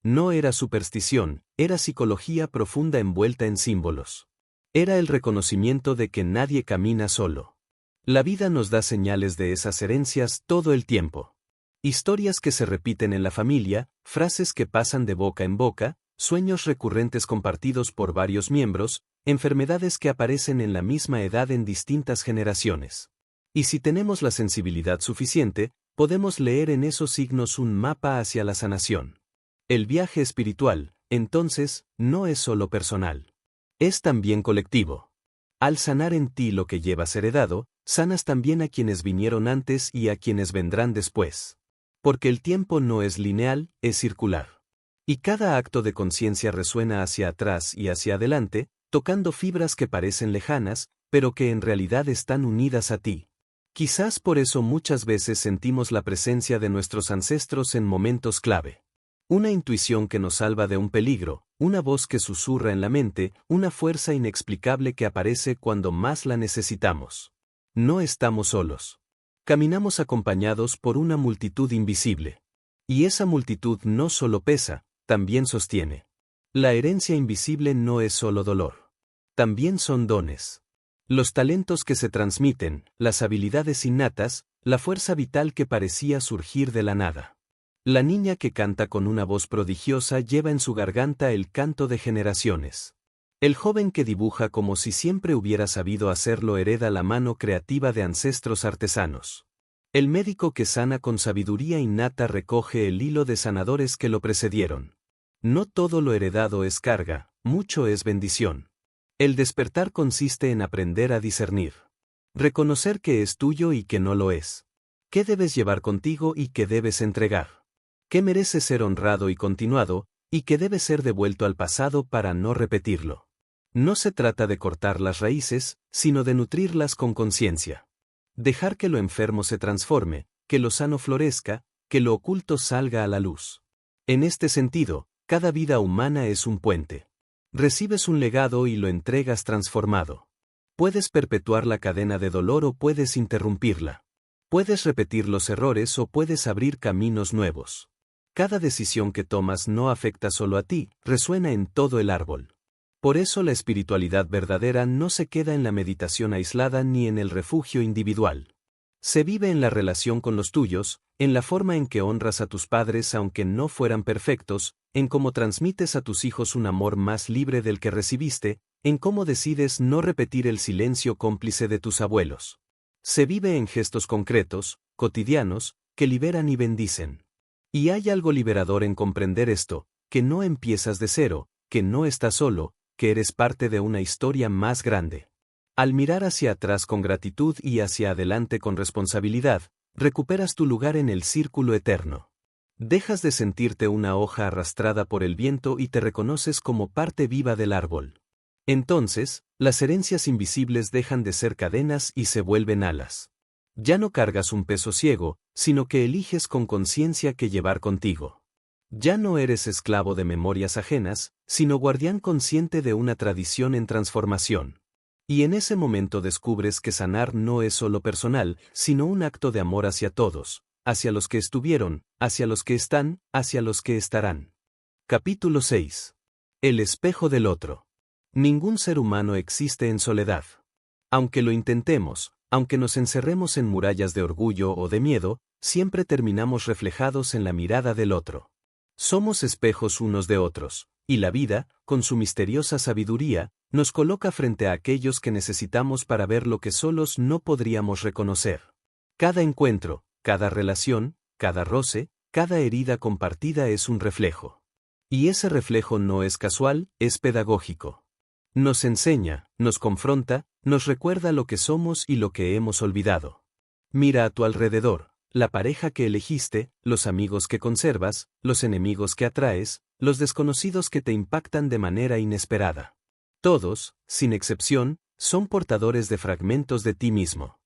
No era superstición, era psicología profunda envuelta en símbolos. Era el reconocimiento de que nadie camina solo. La vida nos da señales de esas herencias todo el tiempo. Historias que se repiten en la familia, frases que pasan de boca en boca, sueños recurrentes compartidos por varios miembros, enfermedades que aparecen en la misma edad en distintas generaciones. Y si tenemos la sensibilidad suficiente, podemos leer en esos signos un mapa hacia la sanación. El viaje espiritual, entonces, no es solo personal. Es también colectivo. Al sanar en ti lo que llevas heredado, sanas también a quienes vinieron antes y a quienes vendrán después. Porque el tiempo no es lineal, es circular. Y cada acto de conciencia resuena hacia atrás y hacia adelante, tocando fibras que parecen lejanas, pero que en realidad están unidas a ti. Quizás por eso muchas veces sentimos la presencia de nuestros ancestros en momentos clave. Una intuición que nos salva de un peligro, una voz que susurra en la mente, una fuerza inexplicable que aparece cuando más la necesitamos. No estamos solos. Caminamos acompañados por una multitud invisible. Y esa multitud no solo pesa, también sostiene. La herencia invisible no es solo dolor. También son dones. Los talentos que se transmiten, las habilidades innatas, la fuerza vital que parecía surgir de la nada. La niña que canta con una voz prodigiosa lleva en su garganta el canto de generaciones. El joven que dibuja como si siempre hubiera sabido hacerlo hereda la mano creativa de ancestros artesanos. El médico que sana con sabiduría innata recoge el hilo de sanadores que lo precedieron. No todo lo heredado es carga, mucho es bendición. El despertar consiste en aprender a discernir. Reconocer qué es tuyo y qué no lo es. Qué debes llevar contigo y qué debes entregar. Qué merece ser honrado y continuado, y qué debe ser devuelto al pasado para no repetirlo. No se trata de cortar las raíces, sino de nutrirlas con conciencia. Dejar que lo enfermo se transforme, que lo sano florezca, que lo oculto salga a la luz. En este sentido, cada vida humana es un puente. Recibes un legado y lo entregas transformado. Puedes perpetuar la cadena de dolor o puedes interrumpirla. Puedes repetir los errores o puedes abrir caminos nuevos. Cada decisión que tomas no afecta solo a ti, resuena en todo el árbol. Por eso la espiritualidad verdadera no se queda en la meditación aislada ni en el refugio individual. Se vive en la relación con los tuyos, en la forma en que honras a tus padres aunque no fueran perfectos, en cómo transmites a tus hijos un amor más libre del que recibiste, en cómo decides no repetir el silencio cómplice de tus abuelos. Se vive en gestos concretos, cotidianos, que liberan y bendicen. Y hay algo liberador en comprender esto, que no empiezas de cero, que no estás solo, que eres parte de una historia más grande. Al mirar hacia atrás con gratitud y hacia adelante con responsabilidad, recuperas tu lugar en el círculo eterno. Dejas de sentirte una hoja arrastrada por el viento y te reconoces como parte viva del árbol. Entonces, las herencias invisibles dejan de ser cadenas y se vuelven alas. Ya no cargas un peso ciego, sino que eliges con conciencia qué llevar contigo. Ya no eres esclavo de memorias ajenas, sino guardián consciente de una tradición en transformación. Y en ese momento descubres que sanar no es solo personal, sino un acto de amor hacia todos, hacia los que estuvieron, hacia los que están, hacia los que estarán. Capítulo 6. El espejo del otro. Ningún ser humano existe en soledad. Aunque lo intentemos, aunque nos encerremos en murallas de orgullo o de miedo, siempre terminamos reflejados en la mirada del otro. Somos espejos unos de otros, y la vida, con su misteriosa sabiduría, nos coloca frente a aquellos que necesitamos para ver lo que solos no podríamos reconocer. Cada encuentro, cada relación, cada roce, cada herida compartida es un reflejo. Y ese reflejo no es casual, es pedagógico. Nos enseña, nos confronta, nos recuerda lo que somos y lo que hemos olvidado. Mira a tu alrededor, la pareja que elegiste, los amigos que conservas, los enemigos que atraes, los desconocidos que te impactan de manera inesperada. Todos, sin excepción, son portadores de fragmentos de ti mismo.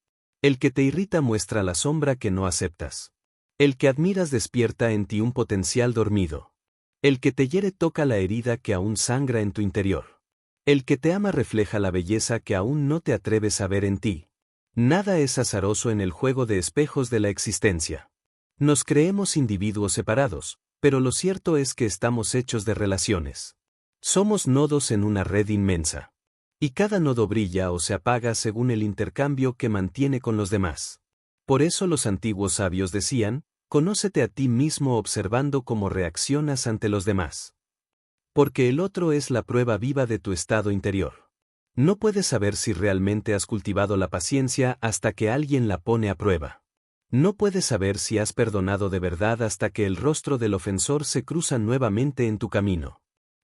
El que te irrita muestra la sombra que no aceptas. El que admiras despierta en ti un potencial dormido. El que te hiere toca la herida que aún sangra en tu interior. El que te ama refleja la belleza que aún no te atreves a ver en ti. Nada es azaroso en el juego de espejos de la existencia. Nos creemos individuos separados, pero lo cierto es que estamos hechos de relaciones. Somos nodos en una red inmensa. Y cada nodo brilla o se apaga según el intercambio que mantiene con los demás. Por eso los antiguos sabios decían, conócete a ti mismo observando cómo reaccionas ante los demás. Porque el otro es la prueba viva de tu estado interior. No puedes saber si realmente has cultivado la paciencia hasta que alguien la pone a prueba. No puedes saber si has perdonado de verdad hasta que el rostro del ofensor se cruza nuevamente en tu camino.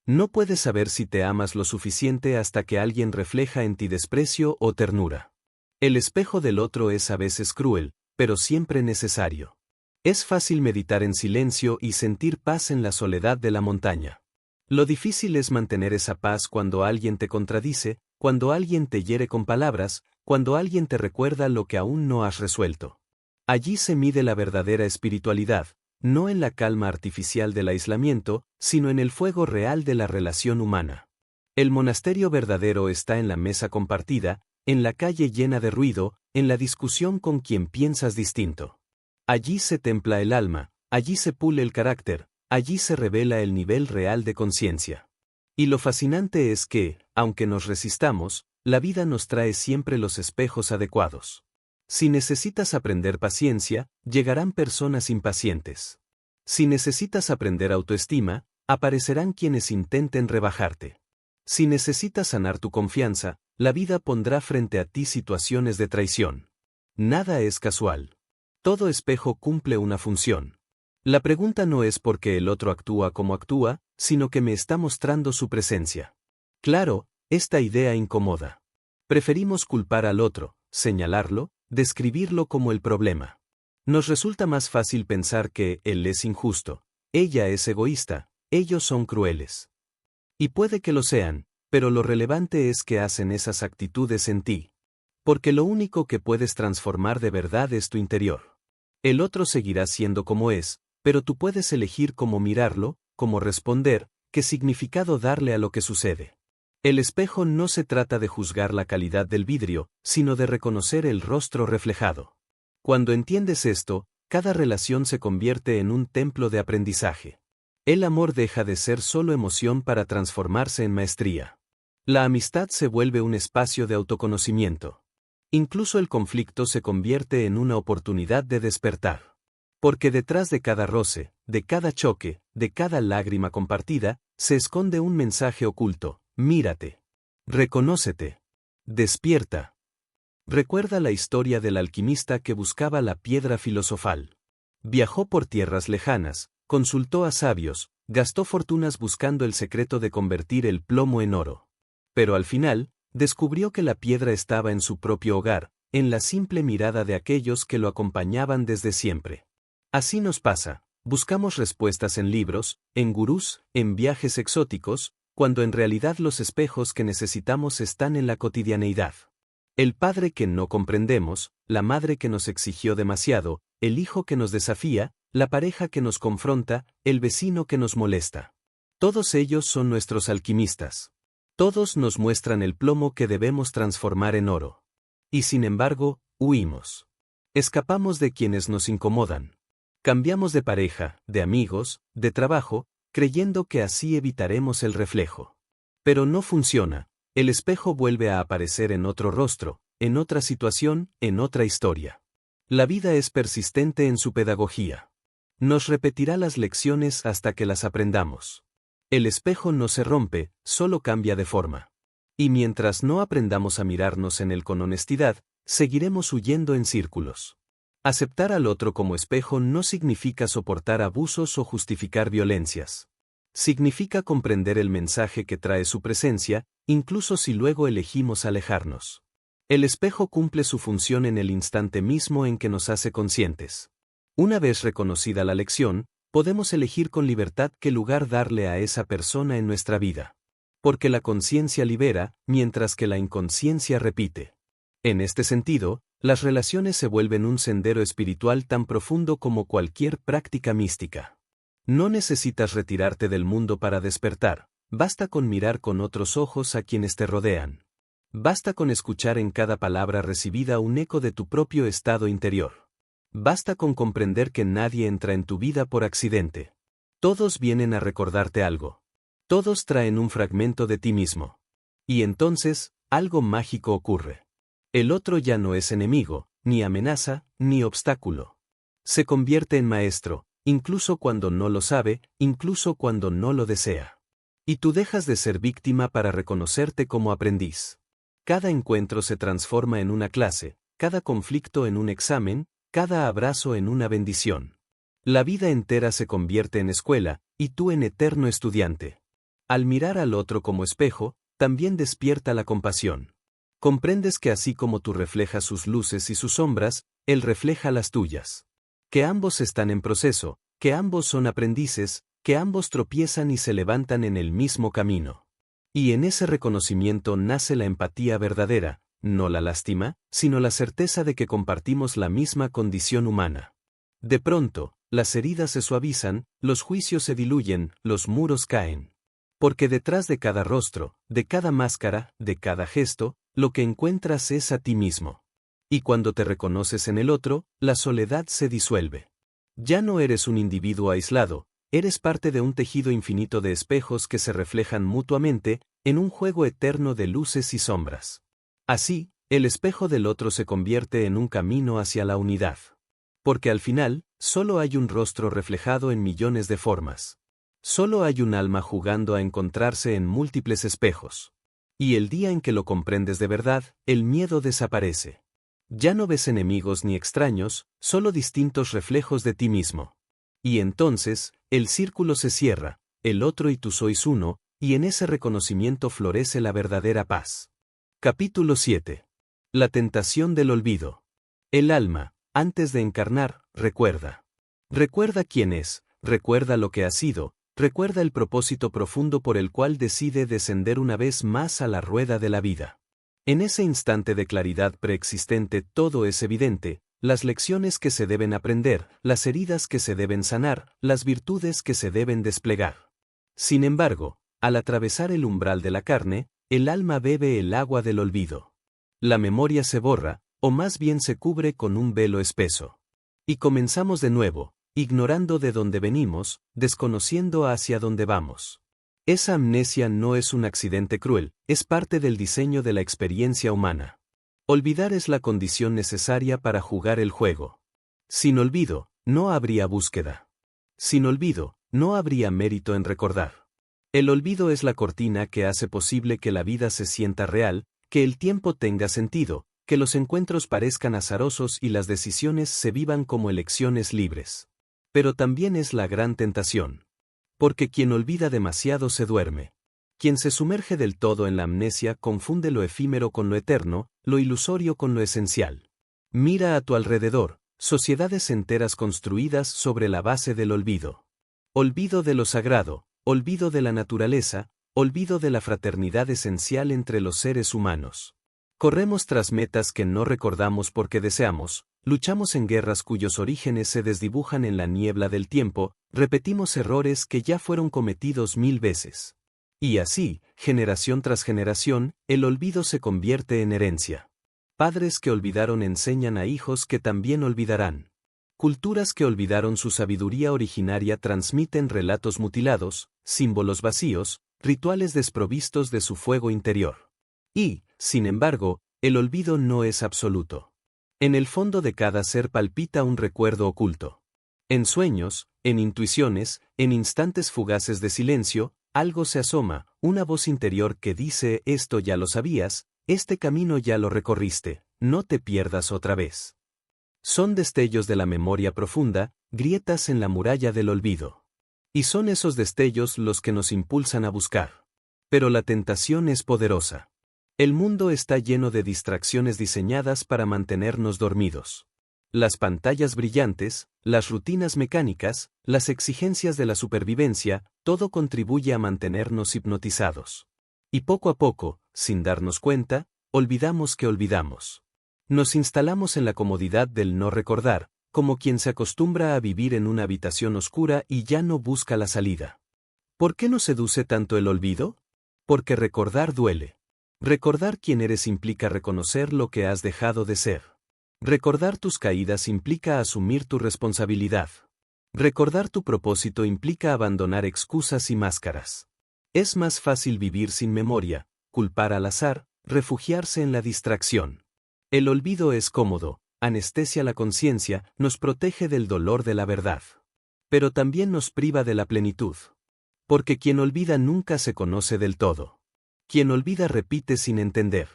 No puedes saber si te amas lo suficiente hasta que alguien refleja en ti desprecio o ternura. El espejo del otro es a veces cruel, pero siempre necesario. Es fácil meditar en silencio y sentir paz en la soledad de la montaña. Lo difícil es mantener esa paz cuando alguien te contradice, cuando alguien te hiere con palabras, cuando alguien te recuerda lo que aún no has resuelto. Allí se mide la verdadera espiritualidad, no en la calma artificial del aislamiento, sino en el fuego real de la relación humana. El monasterio verdadero está en la mesa compartida, en la calle llena de ruido, en la discusión con quien piensas distinto. Allí se templa el alma, allí se pule el carácter, allí se revela el nivel real de conciencia. Y lo fascinante es que, aunque nos resistamos, la vida nos trae siempre los espejos adecuados. Si necesitas aprender paciencia, llegarán personas impacientes. Si necesitas aprender autoestima, aparecerán quienes intenten rebajarte. Si necesitas sanar tu confianza, la vida pondrá frente a ti situaciones de traición. Nada es casual. Todo espejo cumple una función. La pregunta no es por qué el otro actúa como actúa, sino que me está mostrando su presencia. Claro, esta idea incomoda. Preferimos culpar al otro, señalarlo, describirlo como el problema. Nos resulta más fácil pensar que él es injusto, ella es egoísta, ellos son crueles. Y puede que lo sean, pero lo relevante es que hacen esas actitudes en ti. Porque lo único que puedes transformar de verdad es tu interior. El otro seguirá siendo como es, pero tú puedes elegir cómo mirarlo, cómo responder, qué significado darle a lo que sucede. El espejo no se trata de juzgar la calidad del vidrio, sino de reconocer el rostro reflejado. Cuando entiendes esto, cada relación se convierte en un templo de aprendizaje. El amor deja de ser solo emoción para transformarse en maestría. La amistad se vuelve un espacio de autoconocimiento. Incluso el conflicto se convierte en una oportunidad de despertar. Porque detrás de cada roce, de cada choque, de cada lágrima compartida, se esconde un mensaje oculto. Mírate. Reconócete. Despierta. Recuerda la historia del alquimista que buscaba la piedra filosofal. Viajó por tierras lejanas, consultó a sabios, gastó fortunas buscando el secreto de convertir el plomo en oro. Pero al final, descubrió que la piedra estaba en su propio hogar, en la simple mirada de aquellos que lo acompañaban desde siempre. Así nos pasa, buscamos respuestas en libros, en gurús, en viajes exóticos, cuando en realidad los espejos que necesitamos están en la cotidianeidad. El padre que no comprendemos, la madre que nos exigió demasiado, el hijo que nos desafía, la pareja que nos confronta, el vecino que nos molesta. Todos ellos son nuestros alquimistas. Todos nos muestran el plomo que debemos transformar en oro. Y sin embargo, huimos. Escapamos de quienes nos incomodan. Cambiamos de pareja, de amigos, de trabajo, creyendo que así evitaremos el reflejo. Pero no funciona. El espejo vuelve a aparecer en otro rostro, en otra situación, en otra historia. La vida es persistente en su pedagogía. Nos repetirá las lecciones hasta que las aprendamos. El espejo no se rompe, solo cambia de forma. Y mientras no aprendamos a mirarnos en él con honestidad, seguiremos huyendo en círculos. Aceptar al otro como espejo no significa soportar abusos o justificar violencias. Significa comprender el mensaje que trae su presencia, incluso si luego elegimos alejarnos. El espejo cumple su función en el instante mismo en que nos hace conscientes. Una vez reconocida la lección, podemos elegir con libertad qué lugar darle a esa persona en nuestra vida. Porque la conciencia libera, mientras que la inconsciencia repite. En este sentido, las relaciones se vuelven un sendero espiritual tan profundo como cualquier práctica mística. No necesitas retirarte del mundo para despertar, basta con mirar con otros ojos a quienes te rodean. Basta con escuchar en cada palabra recibida un eco de tu propio estado interior. Basta con comprender que nadie entra en tu vida por accidente. Todos vienen a recordarte algo. Todos traen un fragmento de ti mismo. Y entonces, algo mágico ocurre. El otro ya no es enemigo, ni amenaza, ni obstáculo. Se convierte en maestro, incluso cuando no lo sabe, incluso cuando no lo desea. Y tú dejas de ser víctima para reconocerte como aprendiz. Cada encuentro se transforma en una clase, cada conflicto en un examen, cada abrazo en una bendición. La vida entera se convierte en escuela, y tú en eterno estudiante. Al mirar al otro como espejo, también despierta la compasión. Comprendes que así como tú reflejas sus luces y sus sombras, él refleja las tuyas. Que ambos están en proceso, que ambos son aprendices, que ambos tropiezan y se levantan en el mismo camino. Y en ese reconocimiento nace la empatía verdadera, no la lástima, sino la certeza de que compartimos la misma condición humana. De pronto, las heridas se suavizan, los juicios se diluyen, los muros caen. Porque detrás de cada rostro, de cada máscara, de cada gesto, lo que encuentras es a ti mismo. Y cuando te reconoces en el otro, la soledad se disuelve. Ya no eres un individuo aislado, eres parte de un tejido infinito de espejos que se reflejan mutuamente, en un juego eterno de luces y sombras. Así, el espejo del otro se convierte en un camino hacia la unidad. Porque al final, solo hay un rostro reflejado en millones de formas. Solo hay un alma jugando a encontrarse en múltiples espejos. Y el día en que lo comprendes de verdad, el miedo desaparece. Ya no ves enemigos ni extraños, solo distintos reflejos de ti mismo. Y entonces, el círculo se cierra, el otro y tú sois uno, y en ese reconocimiento florece la verdadera paz. Capítulo 7. La tentación del olvido. El alma, antes de encarnar, recuerda. Recuerda quién es, recuerda lo que ha sido, recuerda el propósito profundo por el cual decide descender una vez más a la rueda de la vida. En ese instante de claridad preexistente todo es evidente, las lecciones que se deben aprender, las heridas que se deben sanar, las virtudes que se deben desplegar. Sin embargo, al atravesar el umbral de la carne, el alma bebe el agua del olvido. La memoria se borra, o más bien se cubre con un velo espeso. Y comenzamos de nuevo, ignorando de dónde venimos, desconociendo hacia dónde vamos. Esa amnesia no es un accidente cruel, es parte del diseño de la experiencia humana. Olvidar es la condición necesaria para jugar el juego. Sin olvido, no habría búsqueda. Sin olvido, no habría mérito en recordar. El olvido es la cortina que hace posible que la vida se sienta real, que el tiempo tenga sentido, que los encuentros parezcan azarosos y las decisiones se vivan como elecciones libres. Pero también es la gran tentación. Porque quien olvida demasiado se duerme. Quien se sumerge del todo en la amnesia confunde lo efímero con lo eterno, lo ilusorio con lo esencial. Mira a tu alrededor, sociedades enteras construidas sobre la base del olvido. Olvido de lo sagrado, olvido de la naturaleza, olvido de la fraternidad esencial entre los seres humanos. Corremos tras metas que no recordamos porque deseamos, luchamos en guerras cuyos orígenes se desdibujan en la niebla del tiempo, repetimos errores que ya fueron cometidos 1000 veces. Y así, generación tras generación, el olvido se convierte en herencia. Padres que olvidaron enseñan a hijos que también olvidarán. Culturas que olvidaron su sabiduría originaria transmiten relatos mutilados, símbolos vacíos, rituales desprovistos de su fuego interior. Y, sin embargo, el olvido no es absoluto. En el fondo de cada ser palpita un recuerdo oculto. En sueños, en intuiciones, en instantes fugaces de silencio, algo se asoma, una voz interior que dice: esto ya lo sabías, este camino ya lo recorriste, no te pierdas otra vez. Son destellos de la memoria profunda, grietas en la muralla del olvido. Y son esos destellos los que nos impulsan a buscar. Pero la tentación es poderosa. El mundo está lleno de distracciones diseñadas para mantenernos dormidos. Las pantallas brillantes, las rutinas mecánicas, las exigencias de la supervivencia, todo contribuye a mantenernos hipnotizados. Y poco a poco, sin darnos cuenta, olvidamos que olvidamos. Nos instalamos en la comodidad del no recordar, como quien se acostumbra a vivir en una habitación oscura y ya no busca la salida. ¿Por qué nos seduce tanto el olvido? Porque recordar duele. Recordar quién eres implica reconocer lo que has dejado de ser. Recordar tus caídas implica asumir tu responsabilidad. Recordar tu propósito implica abandonar excusas y máscaras. Es más fácil vivir sin memoria, culpar al azar, refugiarse en la distracción. El olvido es cómodo, anestesia la conciencia, nos protege del dolor de la verdad. Pero también nos priva de la plenitud. Porque quien olvida nunca se conoce del todo. Quien olvida repite sin entender.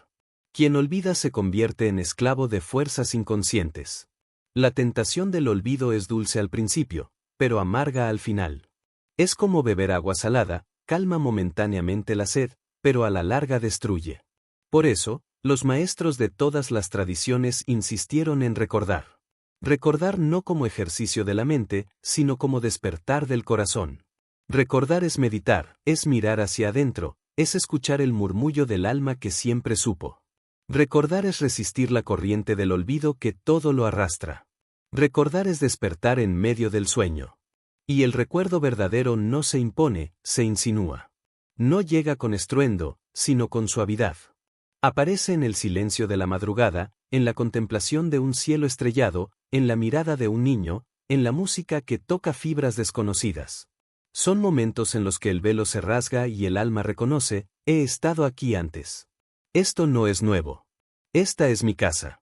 Quien olvida se convierte en esclavo de fuerzas inconscientes. La tentación del olvido es dulce al principio, pero amarga al final. Es como beber agua salada, calma momentáneamente la sed, pero a la larga destruye. Por eso, los maestros de todas las tradiciones insistieron en recordar. Recordar no como ejercicio de la mente, sino como despertar del corazón. Recordar es meditar, es mirar hacia adentro, es escuchar el murmullo del alma que siempre supo. Recordar es resistir la corriente del olvido que todo lo arrastra. Recordar es despertar en medio del sueño. Y el recuerdo verdadero no se impone, se insinúa. No llega con estruendo, sino con suavidad. Aparece en el silencio de la madrugada, en la contemplación de un cielo estrellado, en la mirada de un niño, en la música que toca fibras desconocidas. Son momentos en los que el velo se rasga y el alma reconoce: he estado aquí antes. Esto no es nuevo. Esta es mi casa.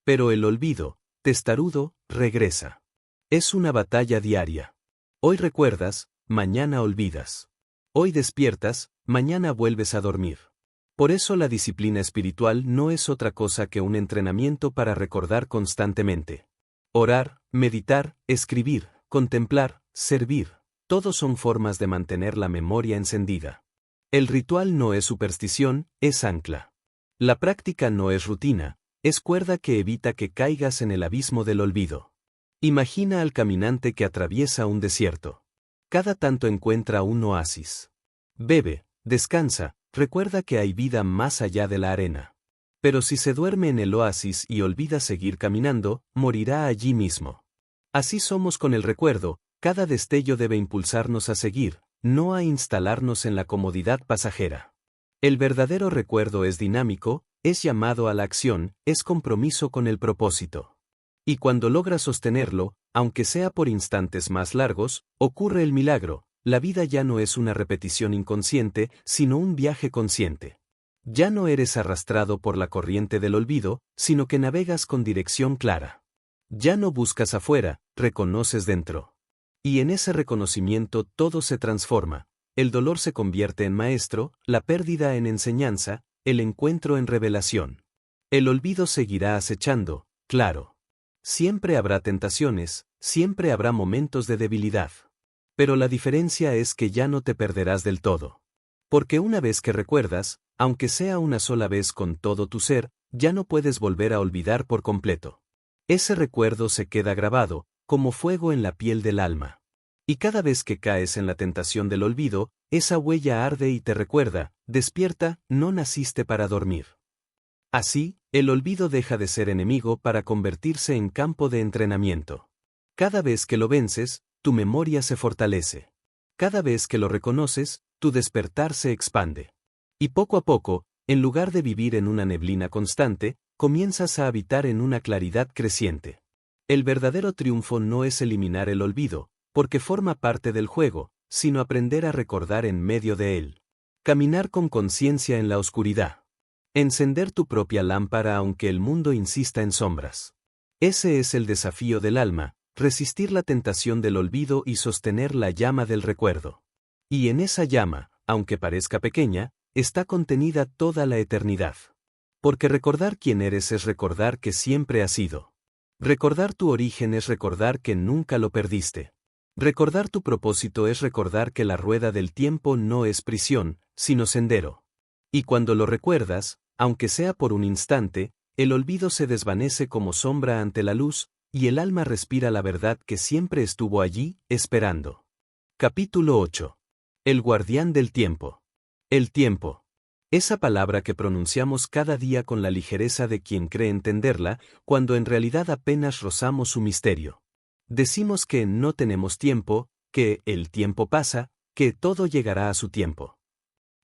Pero el olvido, testarudo, regresa. Es una batalla diaria. Hoy recuerdas, mañana olvidas. Hoy despiertas, mañana vuelves a dormir. Por eso la disciplina espiritual no es otra cosa que un entrenamiento para recordar constantemente. Orar, meditar, escribir, contemplar, servir, todos son formas de mantener la memoria encendida. El ritual no es superstición, es ancla. La práctica no es rutina, es cuerda que evita que caigas en el abismo del olvido. Imagina al caminante que atraviesa un desierto. Cada tanto encuentra un oasis. Bebe, descansa, recuerda que hay vida más allá de la arena. Pero si se duerme en el oasis y olvida seguir caminando, morirá allí mismo. Así somos con el recuerdo, cada destello debe impulsarnos a seguir, no a instalarnos en la comodidad pasajera. El verdadero recuerdo es dinámico, es llamado a la acción, es compromiso con el propósito. Y cuando logra sostenerlo, aunque sea por instantes más largos, ocurre el milagro: la vida ya no es una repetición inconsciente, sino un viaje consciente. Ya no eres arrastrado por la corriente del olvido, sino que navegas con dirección clara. Ya no buscas afuera, reconoces dentro. Y en ese reconocimiento todo se transforma. El dolor se convierte en maestro, la pérdida en enseñanza, el encuentro en revelación. El olvido seguirá acechando, claro. Siempre habrá tentaciones, siempre habrá momentos de debilidad. Pero la diferencia es que ya no te perderás del todo. Porque una vez que recuerdas, aunque sea una sola vez con todo tu ser, ya no puedes volver a olvidar por completo. Ese recuerdo se queda grabado, como fuego en la piel del alma. Y cada vez que caes en la tentación del olvido, esa huella arde y te recuerda: despierta, no naciste para dormir. Así, el olvido deja de ser enemigo para convertirse en campo de entrenamiento. Cada vez que lo vences, tu memoria se fortalece. Cada vez que lo reconoces, tu despertar se expande. Y poco a poco, en lugar de vivir en una neblina constante, comienzas a habitar en una claridad creciente. El verdadero triunfo no es eliminar el olvido, porque forma parte del juego, sino aprender a recordar en medio de él. Caminar con conciencia en la oscuridad. Encender tu propia lámpara aunque el mundo insista en sombras. Ese es el desafío del alma, resistir la tentación del olvido y sostener la llama del recuerdo. Y en esa llama, aunque parezca pequeña, está contenida toda la eternidad. Porque recordar quién eres es recordar que siempre has sido. Recordar tu origen es recordar que nunca lo perdiste. Recordar tu propósito es recordar que la rueda del tiempo no es prisión, sino sendero. Y cuando lo recuerdas, aunque sea por un instante, el olvido se desvanece como sombra ante la luz, y el alma respira la verdad que siempre estuvo allí, esperando. Capítulo 8. El guardián del tiempo. El tiempo. Esa palabra que pronunciamos cada día con la ligereza de quien cree entenderla, cuando en realidad apenas rozamos su misterio. Decimos que no tenemos tiempo, que el tiempo pasa, que todo llegará a su tiempo.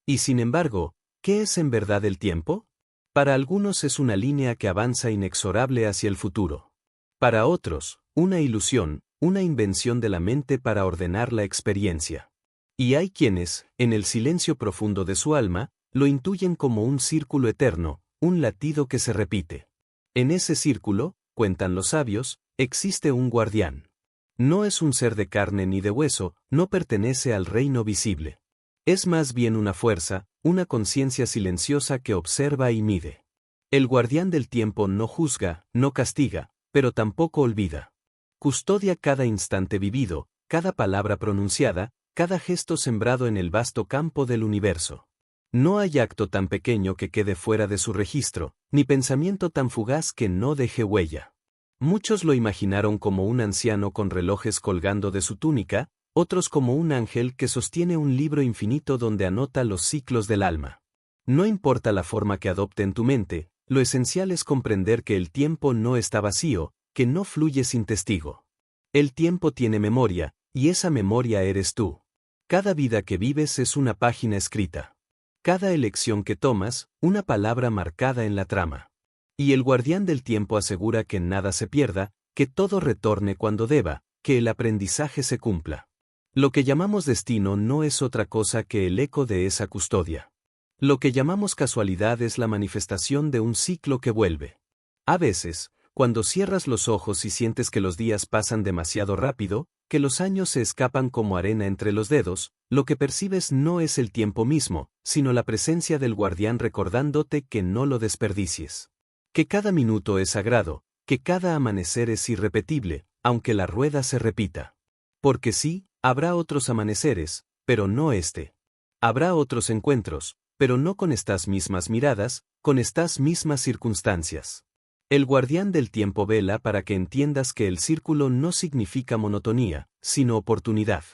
Y sin embargo, ¿qué es en verdad el tiempo? Para algunos es una línea que avanza inexorable hacia el futuro. Para otros, una ilusión, una invención de la mente para ordenar la experiencia. Y hay quienes, en el silencio profundo de su alma, lo intuyen como un círculo eterno, un latido que se repite. En ese círculo, cuentan los sabios, existe un guardián. No es un ser de carne ni de hueso, no pertenece al reino visible. Es más bien una fuerza, una conciencia silenciosa que observa y mide. El guardián del tiempo no juzga, no castiga, pero tampoco olvida. Custodia cada instante vivido, cada palabra pronunciada, cada gesto sembrado en el vasto campo del universo. No hay acto tan pequeño que quede fuera de su registro, ni pensamiento tan fugaz que no deje huella. Muchos lo imaginaron como un anciano con relojes colgando de su túnica, otros como un ángel que sostiene un libro infinito donde anota los ciclos del alma. No importa la forma que adopte en tu mente, lo esencial es comprender que el tiempo no está vacío, que no fluye sin testigo. El tiempo tiene memoria, y esa memoria eres tú. Cada vida que vives es una página escrita. Cada elección que tomas, una palabra marcada en la trama. Y el guardián del tiempo asegura que nada se pierda, que todo retorne cuando deba, que el aprendizaje se cumpla. Lo que llamamos destino no es otra cosa que el eco de esa custodia. Lo que llamamos casualidad es la manifestación de un ciclo que vuelve. A veces, cuando cierras los ojos y sientes que los días pasan demasiado rápido, que los años se escapan como arena entre los dedos, lo que percibes no es el tiempo mismo, sino la presencia del guardián recordándote que no lo desperdicies. Que cada minuto es sagrado, que cada amanecer es irrepetible, aunque la rueda se repita. Porque sí, habrá otros amaneceres, pero no este. Habrá otros encuentros, pero no con estas mismas miradas, con estas mismas circunstancias. El guardián del tiempo vela para que entiendas que el círculo no significa monotonía, sino oportunidad.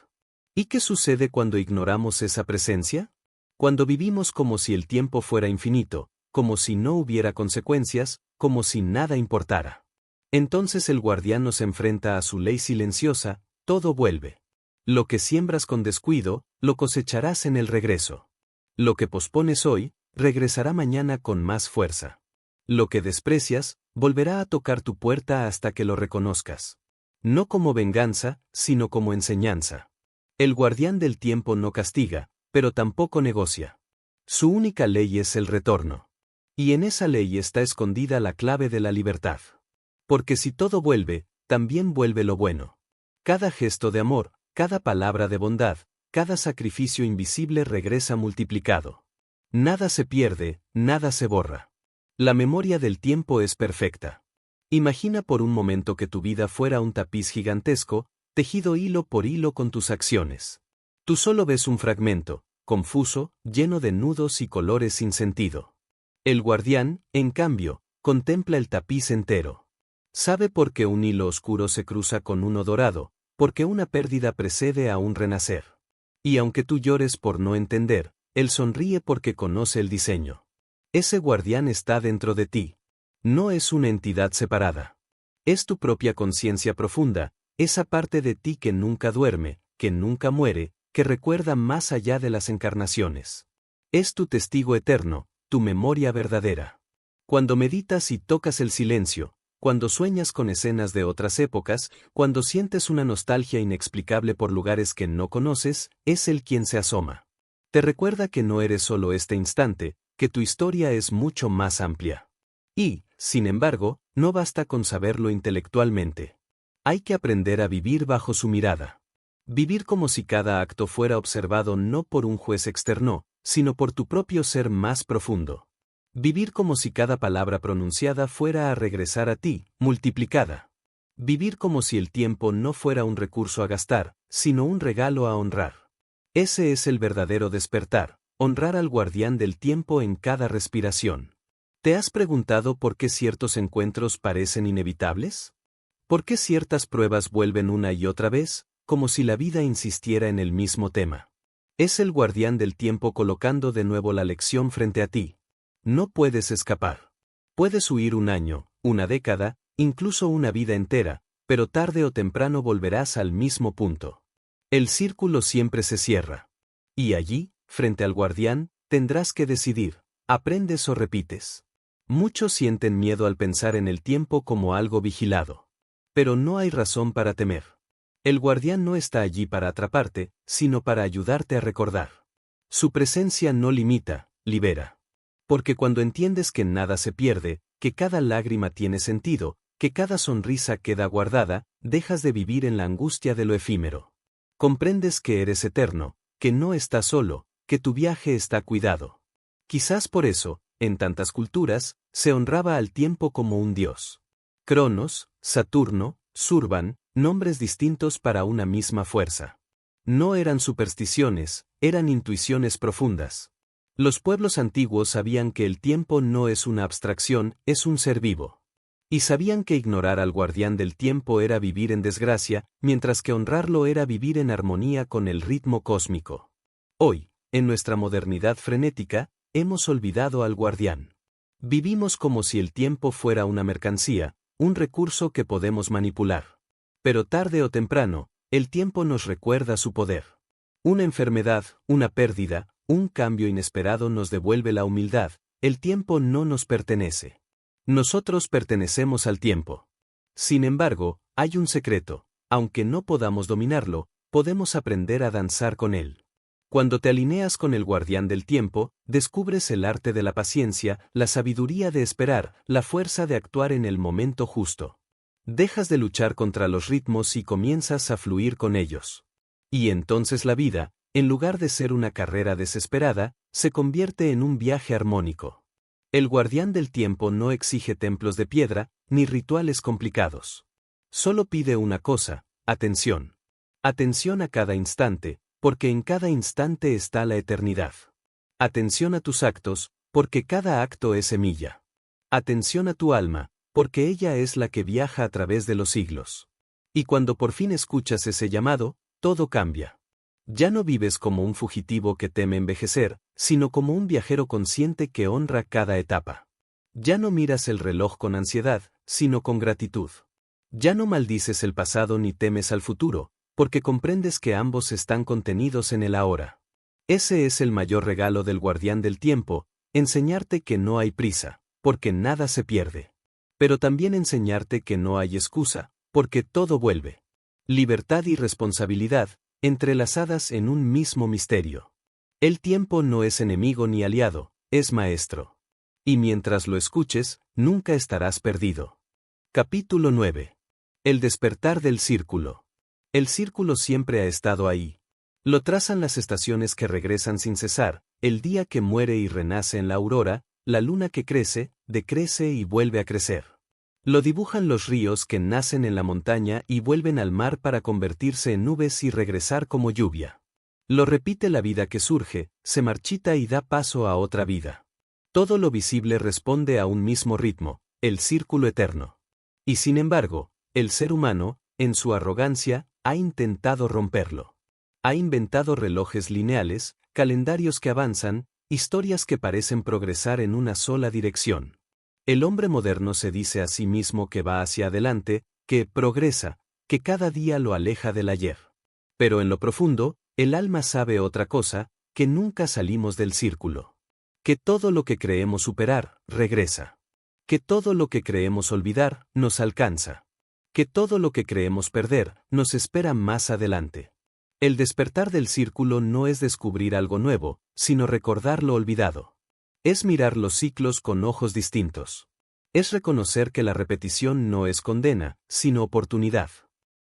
¿Y qué sucede cuando ignoramos esa presencia? Cuando vivimos como si el tiempo fuera infinito, como si no hubiera consecuencias, como si nada importara. Entonces el guardián nos enfrenta a su ley silenciosa, todo vuelve. Lo que siembras con descuido, lo cosecharás en el regreso. Lo que pospones hoy, regresará mañana con más fuerza. Lo que desprecias, volverá a tocar tu puerta hasta que lo reconozcas. No como venganza, sino como enseñanza. El guardián del tiempo no castiga, pero tampoco negocia. Su única ley es el retorno. Y en esa ley está escondida la clave de la libertad. Porque si todo vuelve, también vuelve lo bueno. Cada gesto de amor, cada palabra de bondad, cada sacrificio invisible regresa multiplicado. Nada se pierde, nada se borra. La memoria del tiempo es perfecta. Imagina por un momento que tu vida fuera un tapiz gigantesco, tejido hilo por hilo con tus acciones. Tú solo ves un fragmento, confuso, lleno de nudos y colores sin sentido. El guardián, en cambio, contempla el tapiz entero. Sabe por qué un hilo oscuro se cruza con uno dorado, porque una pérdida precede a un renacer. Y aunque tú llores por no entender, él sonríe porque conoce el diseño. Ese guardián está dentro de ti. No es una entidad separada. Es tu propia conciencia profunda, esa parte de ti que nunca duerme, que nunca muere, que recuerda más allá de las encarnaciones. Es tu testigo eterno, tu memoria verdadera. Cuando meditas y tocas el silencio, cuando sueñas con escenas de otras épocas, cuando sientes una nostalgia inexplicable por lugares que no conoces, es Él quien se asoma. Te recuerda que no eres solo este instante, que tu historia es mucho más amplia. Y, sin embargo, no basta con saberlo intelectualmente. Hay que aprender a vivir bajo su mirada. Vivir como si cada acto fuera observado no por un juez externo, sino por tu propio ser más profundo. Vivir como si cada palabra pronunciada fuera a regresar a ti, multiplicada. Vivir como si el tiempo no fuera un recurso a gastar, sino un regalo a honrar. Ese es el verdadero despertar, honrar al guardián del tiempo en cada respiración. ¿Te has preguntado por qué ciertos encuentros parecen inevitables? ¿Por qué ciertas pruebas vuelven una y otra vez, como si la vida insistiera en el mismo tema? Es el guardián del tiempo colocando de nuevo la lección frente a ti. No puedes escapar. Puedes huir un año, una década, incluso una vida entera, pero tarde o temprano volverás al mismo punto. El círculo siempre se cierra. Y allí, frente al guardián, tendrás que decidir, ¿aprendes o repites? Muchos sienten miedo al pensar en el tiempo como algo vigilado. Pero no hay razón para temer. El guardián no está allí para atraparte, sino para ayudarte a recordar. Su presencia no limita, libera. Porque cuando entiendes que nada se pierde, que cada lágrima tiene sentido, que cada sonrisa queda guardada, dejas de vivir en la angustia de lo efímero. Comprendes que eres eterno, que no estás solo, que tu viaje está cuidado. Quizás por eso, en tantas culturas, se honraba al tiempo como un dios. Cronos, Saturno, Surban, nombres distintos para una misma fuerza. No eran supersticiones, eran intuiciones profundas. Los pueblos antiguos sabían que el tiempo no es una abstracción, es un ser vivo. Y sabían que ignorar al guardián del tiempo era vivir en desgracia, mientras que honrarlo era vivir en armonía con el ritmo cósmico. Hoy, en nuestra modernidad frenética, hemos olvidado al guardián. Vivimos como si el tiempo fuera una mercancía, un recurso que podemos manipular. Pero tarde o temprano, el tiempo nos recuerda su poder. Una enfermedad, una pérdida, un cambio inesperado nos devuelve la humildad, el tiempo no nos pertenece. Nosotros pertenecemos al tiempo. Sin embargo, hay un secreto, aunque no podamos dominarlo, podemos aprender a danzar con él. Cuando te alineas con el guardián del tiempo, descubres el arte de la paciencia, la sabiduría de esperar, la fuerza de actuar en el momento justo. Dejas de luchar contra los ritmos y comienzas a fluir con ellos. Y entonces la vida, en lugar de ser una carrera desesperada, se convierte en un viaje armónico. El guardián del tiempo no exige templos de piedra, ni rituales complicados. Solo pide una cosa, atención. Atención a cada instante, porque en cada instante está la eternidad. Atención a tus actos, porque cada acto es semilla. Atención a tu alma, porque ella es la que viaja a través de los siglos. Y cuando por fin escuchas ese llamado, todo cambia. Ya no vives como un fugitivo que teme envejecer, sino como un viajero consciente que honra cada etapa. Ya no miras el reloj con ansiedad, sino con gratitud. Ya no maldices el pasado ni temes al futuro, porque comprendes que ambos están contenidos en el ahora. Ese es el mayor regalo del guardián del tiempo, enseñarte que no hay prisa, porque nada se pierde. Pero también enseñarte que no hay excusa, porque todo vuelve. Libertad y responsabilidad, entrelazadas en un mismo misterio. El tiempo no es enemigo ni aliado, es maestro. Y mientras lo escuches, nunca estarás perdido. Capítulo 9. El despertar del círculo. El círculo siempre ha estado ahí. Lo trazan las estaciones que regresan sin cesar, el día que muere y renace en la aurora, la luna que crece, decrece y vuelve a crecer. Lo dibujan los ríos que nacen en la montaña y vuelven al mar para convertirse en nubes y regresar como lluvia. Lo repite la vida que surge, se marchita y da paso a otra vida. Todo lo visible responde a un mismo ritmo, el círculo eterno. Y sin embargo, el ser humano, en su arrogancia, ha intentado romperlo. Ha inventado relojes lineales, calendarios que avanzan, historias que parecen progresar en una sola dirección. El hombre moderno se dice a sí mismo que va hacia adelante, que progresa, que cada día lo aleja del ayer. Pero en lo profundo, El alma sabe otra cosa, que nunca salimos del círculo. Que todo lo que creemos superar, regresa. Que todo lo que creemos olvidar, nos alcanza. Que todo lo que creemos perder, nos espera más adelante. El despertar del círculo no es descubrir algo nuevo, sino recordar lo olvidado. Es mirar los ciclos con ojos distintos. Es reconocer que la repetición no es condena, sino oportunidad.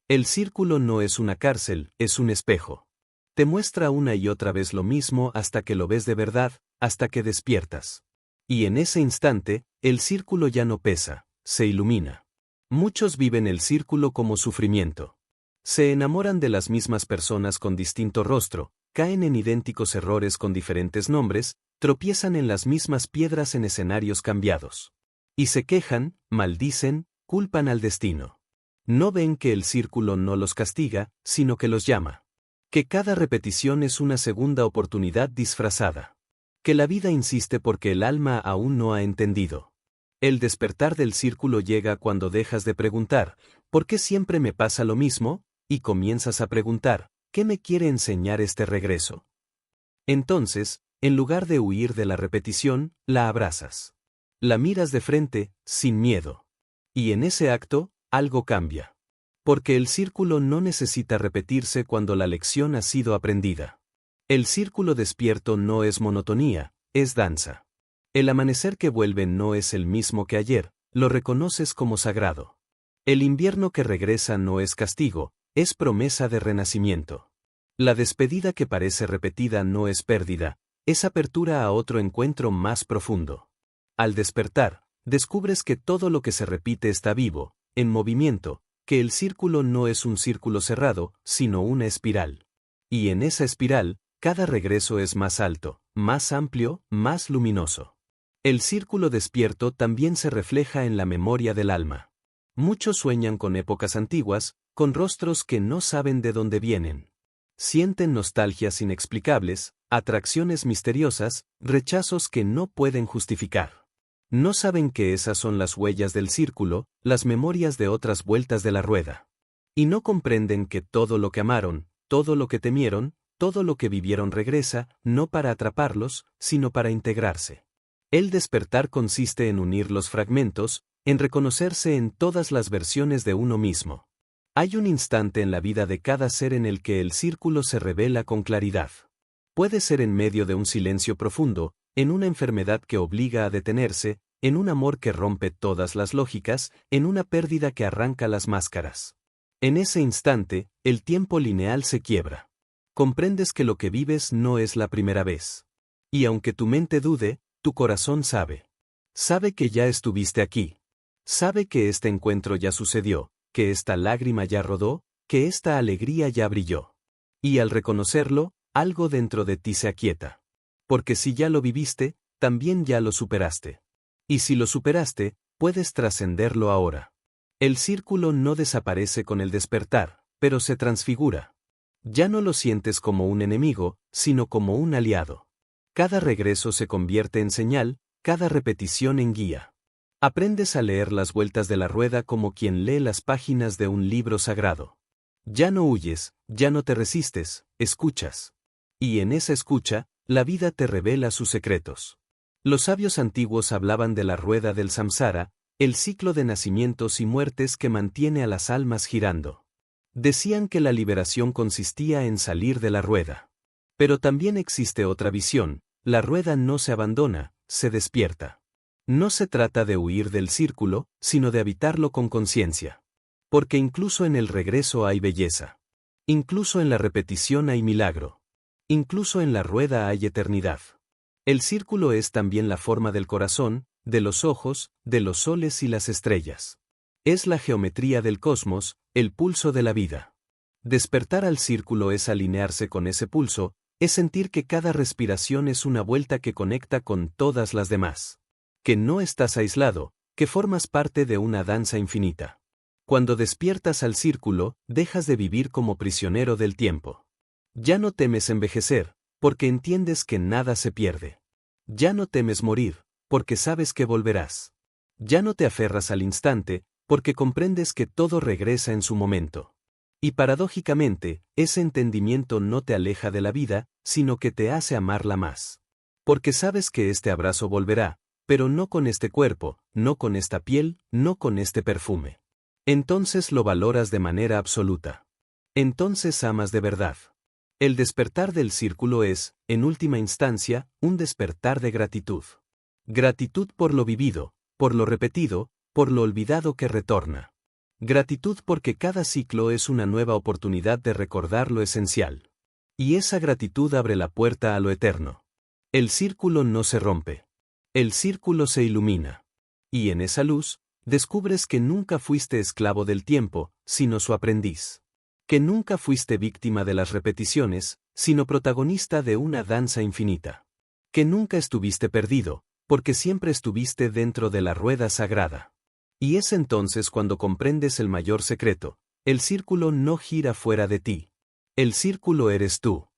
El círculo no es una cárcel, es un espejo. Te muestra una y otra vez lo mismo hasta que lo ves de verdad, hasta que despiertas. Y en ese instante, el círculo ya no pesa, se ilumina. Muchos viven el círculo como sufrimiento. Se enamoran de las mismas personas con distinto rostro, caen en idénticos errores con diferentes nombres, tropiezan en las mismas piedras en escenarios cambiados. Y se quejan, maldicen, culpan al destino. No ven que el círculo no los castiga, sino que los llama. Que cada repetición es una segunda oportunidad disfrazada. Que la vida insiste porque el alma aún no ha entendido. El despertar del círculo llega cuando dejas de preguntar, ¿por qué siempre me pasa lo mismo? Y comienzas a preguntar, ¿qué me quiere enseñar este regreso? Entonces, en lugar de huir de la repetición, la abrazas. La miras de frente, sin miedo. Y en ese acto, algo cambia. Porque el círculo no necesita repetirse cuando la lección ha sido aprendida. El círculo despierto no es monotonía, es danza. El amanecer que vuelve no es el mismo que ayer, lo reconoces como sagrado. El invierno que regresa no es castigo, es promesa de renacimiento. La despedida que parece repetida no es pérdida, es apertura a otro encuentro más profundo. Al despertar, descubres que todo lo que se repite está vivo, en movimiento, que el círculo no es un círculo cerrado, sino una espiral. Y en esa espiral, cada regreso es más alto, más amplio, más luminoso. El círculo despierto también se refleja en la memoria del alma. Muchos sueñan con épocas antiguas, con rostros que no saben de dónde vienen. Sienten nostalgias inexplicables, atracciones misteriosas, rechazos que no pueden justificar. No saben que esas son las huellas del círculo, las memorias de otras vueltas de la rueda. Y no comprenden que todo lo que amaron, todo lo que temieron, todo lo que vivieron regresa, no para atraparlos, sino para integrarse. El despertar consiste en unir los fragmentos, en reconocerse en todas las versiones de uno mismo. Hay un instante en la vida de cada ser en el que el círculo se revela con claridad. Puede ser en medio de un silencio profundo, en una enfermedad que obliga a detenerse, en un amor que rompe todas las lógicas, en una pérdida que arranca las máscaras. En ese instante, el tiempo lineal se quiebra. Comprendes que lo que vives no es la primera vez. Y aunque tu mente dude, tu corazón sabe. Sabe que ya estuviste aquí. Sabe que este encuentro ya sucedió, que esta lágrima ya rodó, que esta alegría ya brilló. Y al reconocerlo, algo dentro de ti se aquieta. Porque si ya lo viviste, también ya lo superaste. Y si lo superaste, puedes trascenderlo ahora. El círculo no desaparece con el despertar, pero se transfigura. Ya no lo sientes como un enemigo, sino como un aliado. Cada regreso se convierte en señal, cada repetición en guía. Aprendes a leer las vueltas de la rueda como quien lee las páginas de un libro sagrado. Ya no huyes, ya no te resistes, escuchas. Y en esa escucha, la vida te revela sus secretos. Los sabios antiguos hablaban de la rueda del samsara, el ciclo de nacimientos y muertes que mantiene a las almas girando. Decían que la liberación consistía en salir de la rueda. Pero también existe otra visión, la rueda no se abandona, se despierta. No se trata de huir del círculo, sino de habitarlo con conciencia. Porque incluso en el regreso hay belleza. Incluso en la repetición hay milagro. Incluso en la rueda hay eternidad. El círculo es también la forma del corazón, de los ojos, de los soles y las estrellas. Es la geometría del cosmos, el pulso de la vida. Despertar al círculo es alinearse con ese pulso, es sentir que cada respiración es una vuelta que conecta con todas las demás. Que no estás aislado, que formas parte de una danza infinita. Cuando despiertas al círculo, dejas de vivir como prisionero del tiempo. Ya no temes envejecer, porque entiendes que nada se pierde. Ya no temes morir, porque sabes que volverás. Ya no te aferras al instante, porque comprendes que todo regresa en su momento. Y paradójicamente, ese entendimiento no te aleja de la vida, sino que te hace amarla más. Porque sabes que este abrazo volverá, pero no con este cuerpo, no con esta piel, no con este perfume. Entonces lo valoras de manera absoluta. Entonces amas de verdad. El despertar del círculo es, en última instancia, un despertar de gratitud. Gratitud por lo vivido, por lo repetido, por lo olvidado que retorna. Gratitud porque cada ciclo es una nueva oportunidad de recordar lo esencial. Y esa gratitud abre la puerta a lo eterno. El círculo no se rompe. El círculo se ilumina. Y en esa luz, descubres que nunca fuiste esclavo del tiempo, sino su aprendiz. Que nunca fuiste víctima de las repeticiones, sino protagonista de una danza infinita. Que nunca estuviste perdido, porque siempre estuviste dentro de la rueda sagrada. Y es entonces cuando comprendes el mayor secreto: el círculo no gira fuera de ti. El círculo eres tú.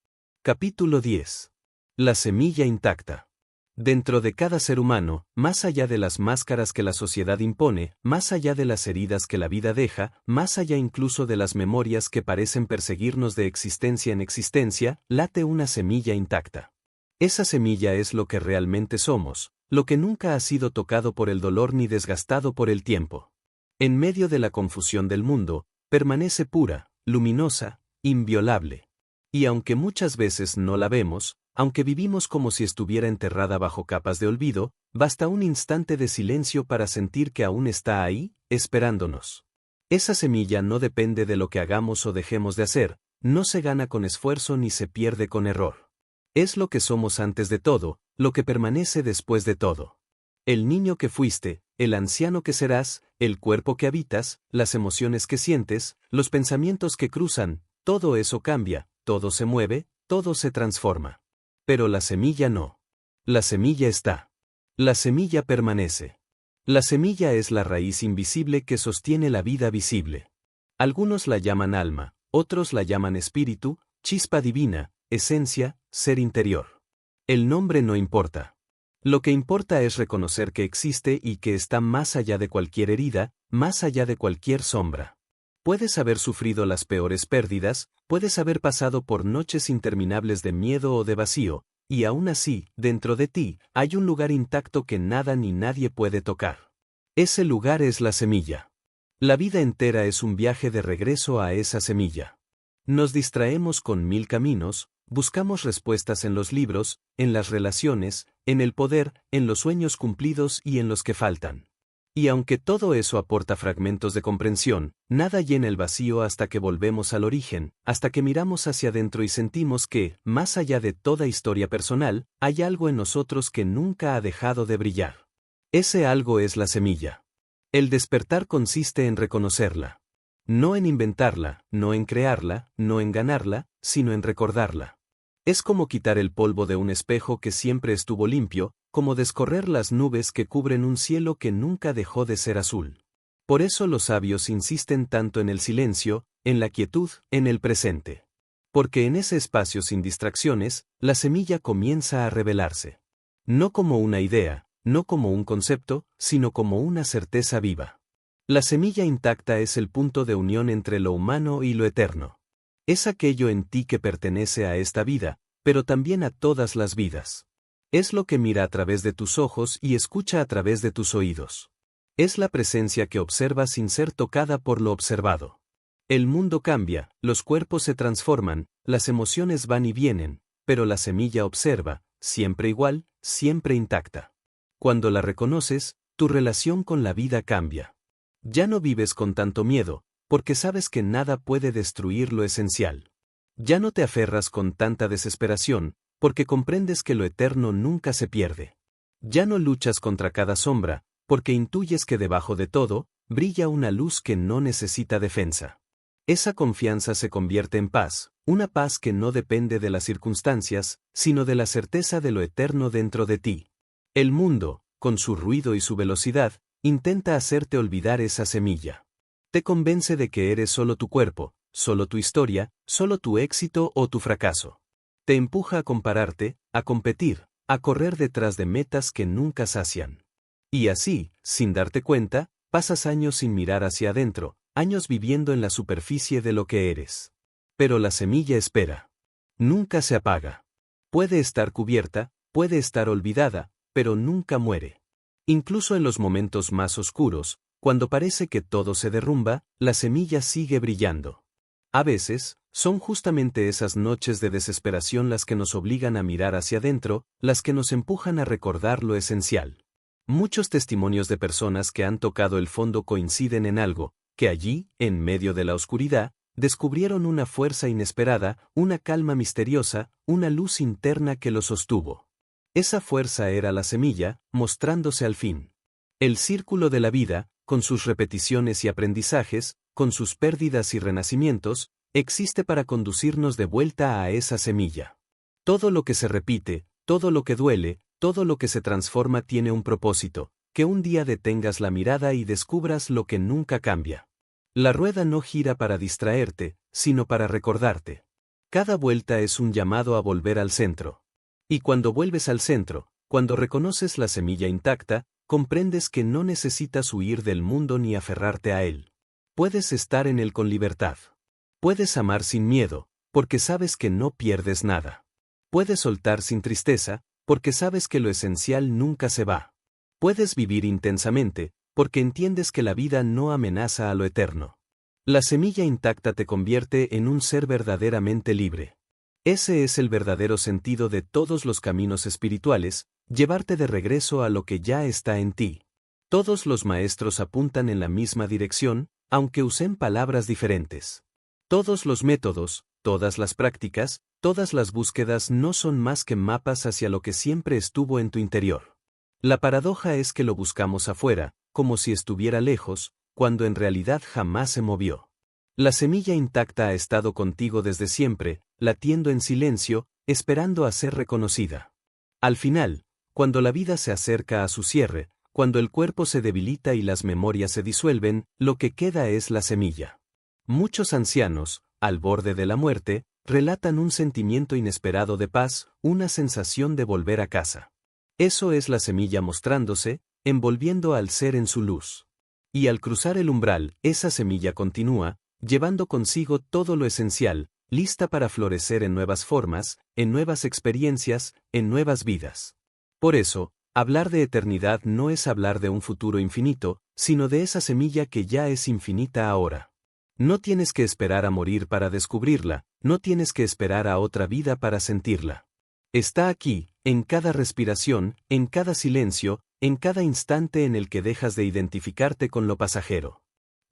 Capítulo 10. La semilla intacta. Dentro de cada ser humano, más allá de las máscaras que la sociedad impone, más allá de las heridas que la vida deja, más allá incluso de las memorias que parecen perseguirnos de existencia en existencia, late una semilla intacta. Esa semilla es lo que realmente somos, lo que nunca ha sido tocado por el dolor ni desgastado por el tiempo. En medio de la confusión del mundo, permanece pura, luminosa, inviolable. Y aunque muchas veces no la vemos, aunque vivimos como si estuviera enterrada bajo capas de olvido, basta un instante de silencio para sentir que aún está ahí, esperándonos. Esa semilla no depende de lo que hagamos o dejemos de hacer, no se gana con esfuerzo ni se pierde con error. Es lo que somos antes de todo, lo que permanece después de todo. El niño que fuiste, el anciano que serás, el cuerpo que habitas, las emociones que sientes, los pensamientos que cruzan, todo eso cambia, todo se mueve, todo se transforma. Pero la semilla no. La semilla está. La semilla permanece. La semilla es la raíz invisible que sostiene la vida visible. Algunos la llaman alma, otros la llaman espíritu, chispa divina, esencia, ser interior. El nombre no importa. Lo que importa es reconocer que existe y que está más allá de cualquier herida, más allá de cualquier sombra. Puedes haber sufrido las peores pérdidas, puedes haber pasado por noches interminables de miedo o de vacío, y aún así, dentro de ti, hay un lugar intacto que nada ni nadie puede tocar. Ese lugar es la semilla. La vida entera es un viaje de regreso a esa semilla. Nos distraemos con mil caminos, buscamos respuestas en los libros, en las relaciones, en el poder, en los sueños cumplidos y en los que faltan. Y aunque todo eso aporta fragmentos de comprensión, nada llena el vacío hasta que volvemos al origen, hasta que miramos hacia adentro y sentimos que, más allá de toda historia personal, hay algo en nosotros que nunca ha dejado de brillar. Ese algo es la semilla. El despertar consiste en reconocerla. No en inventarla, no en crearla, no en ganarla, sino en recordarla. Es como quitar el polvo de un espejo que siempre estuvo limpio, como descorrer las nubes que cubren un cielo que nunca dejó de ser azul. Por eso los sabios insisten tanto en el silencio, en la quietud, en el presente. Porque en ese espacio sin distracciones, la semilla comienza a revelarse. No como una idea, no como un concepto, sino como una certeza viva. La semilla intacta es el punto de unión entre lo humano y lo eterno. Es aquello en ti que pertenece a esta vida, pero también a todas las vidas. Es lo que mira a través de tus ojos y escucha a través de tus oídos. Es la presencia que observa sin ser tocada por lo observado. El mundo cambia, los cuerpos se transforman, las emociones van y vienen, pero la semilla observa, siempre igual, siempre intacta. Cuando la reconoces, tu relación con la vida cambia. Ya no vives con tanto miedo, porque sabes que nada puede destruir lo esencial. Ya no te aferras con tanta desesperación, porque comprendes que lo eterno nunca se pierde. Ya no luchas contra cada sombra, porque intuyes que debajo de todo, brilla una luz que no necesita defensa. Esa confianza se convierte en paz, una paz que no depende de las circunstancias, sino de la certeza de lo eterno dentro de ti. El mundo, con su ruido y su velocidad, intenta hacerte olvidar esa semilla. Te convence de que eres solo tu cuerpo, solo tu historia, solo tu éxito o tu fracaso. Te empuja a compararte, a competir, a correr detrás de metas que nunca sacian. Y así, sin darte cuenta, pasas años sin mirar hacia adentro, años viviendo en la superficie de lo que eres. Pero la semilla espera. Nunca se apaga. Puede estar cubierta, puede estar olvidada, pero nunca muere. Incluso en los momentos más oscuros, cuando parece que todo se derrumba, la semilla sigue brillando. A veces, son justamente esas noches de desesperación las que nos obligan a mirar hacia adentro, las que nos empujan a recordar lo esencial. Muchos testimonios de personas que han tocado el fondo coinciden en algo, que allí, en medio de la oscuridad, descubrieron una fuerza inesperada, una calma misteriosa, una luz interna que lo sostuvo. Esa fuerza era la semilla, mostrándose al fin. El círculo de la vida, con sus repeticiones y aprendizajes, con sus pérdidas y renacimientos, existe para conducirnos de vuelta a esa semilla. Todo lo que se repite, todo lo que duele, todo lo que se transforma tiene un propósito, que un día detengas la mirada y descubras lo que nunca cambia. La rueda no gira para distraerte, sino para recordarte. Cada vuelta es un llamado a volver al centro. Y cuando vuelves al centro, cuando reconoces la semilla intacta, comprendes que no necesitas huir del mundo ni aferrarte a él. Puedes estar en él con libertad. Puedes amar sin miedo, porque sabes que no pierdes nada. Puedes soltar sin tristeza, porque sabes que lo esencial nunca se va. Puedes vivir intensamente, porque entiendes que la vida no amenaza a lo eterno. La semilla intacta te convierte en un ser verdaderamente libre. Ese es el verdadero sentido de todos los caminos espirituales, llevarte de regreso a lo que ya está en ti. Todos los maestros apuntan en la misma dirección, aunque usen palabras diferentes. Todos los métodos, todas las prácticas, todas las búsquedas no son más que mapas hacia lo que siempre estuvo en tu interior. La paradoja es que lo buscamos afuera, como si estuviera lejos, cuando en realidad jamás se movió. La semilla intacta ha estado contigo desde siempre, latiendo en silencio, esperando a ser reconocida. Al final, cuando la vida se acerca a su cierre, cuando el cuerpo se debilita y las memorias se disuelven, lo que queda es la semilla. Muchos ancianos, al borde de la muerte, relatan un sentimiento inesperado de paz, una sensación de volver a casa. Eso es la semilla mostrándose, envolviendo al ser en su luz. Y al cruzar el umbral, esa semilla continúa, llevando consigo todo lo esencial, lista para florecer en nuevas formas, en nuevas experiencias, en nuevas vidas. Por eso, hablar de eternidad no es hablar de un futuro infinito, sino de esa semilla que ya es infinita ahora. No tienes que esperar a morir para descubrirla, no tienes que esperar a otra vida para sentirla. Está aquí, en cada respiración, en cada silencio, en cada instante en el que dejas de identificarte con lo pasajero.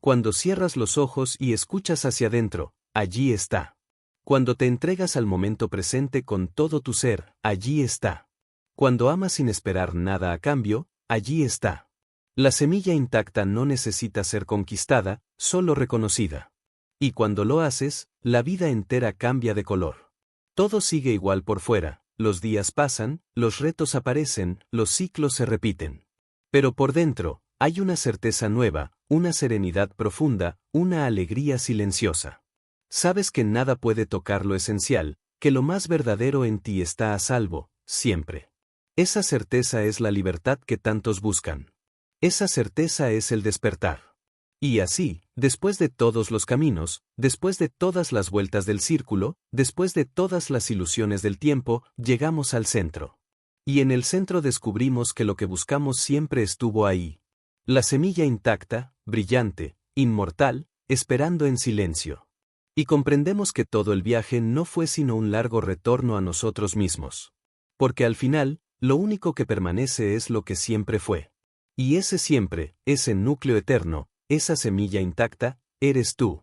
Cuando cierras los ojos y escuchas hacia adentro, allí está. Cuando te entregas al momento presente con todo tu ser, allí está. Cuando amas sin esperar nada a cambio, allí está. La semilla intacta no necesita ser conquistada, solo reconocida. Y cuando lo haces, la vida entera cambia de color. Todo sigue igual por fuera. Los días pasan, los retos aparecen, los ciclos se repiten. Pero por dentro, hay una certeza nueva, una serenidad profunda, una alegría silenciosa. Sabes que nada puede tocar lo esencial, que lo más verdadero en ti está a salvo, siempre. Esa certeza es la libertad que tantos buscan. Esa certeza es el despertar. Y así, después de todos los caminos, después de todas las vueltas del círculo, después de todas las ilusiones del tiempo, llegamos al centro. Y en el centro descubrimos que lo que buscamos siempre estuvo ahí. La semilla intacta, brillante, inmortal, esperando en silencio. Y comprendemos que todo el viaje no fue sino un largo retorno a nosotros mismos. Porque al final, lo único que permanece es lo que siempre fue. Y ese siempre, ese núcleo eterno, esa semilla intacta, eres tú.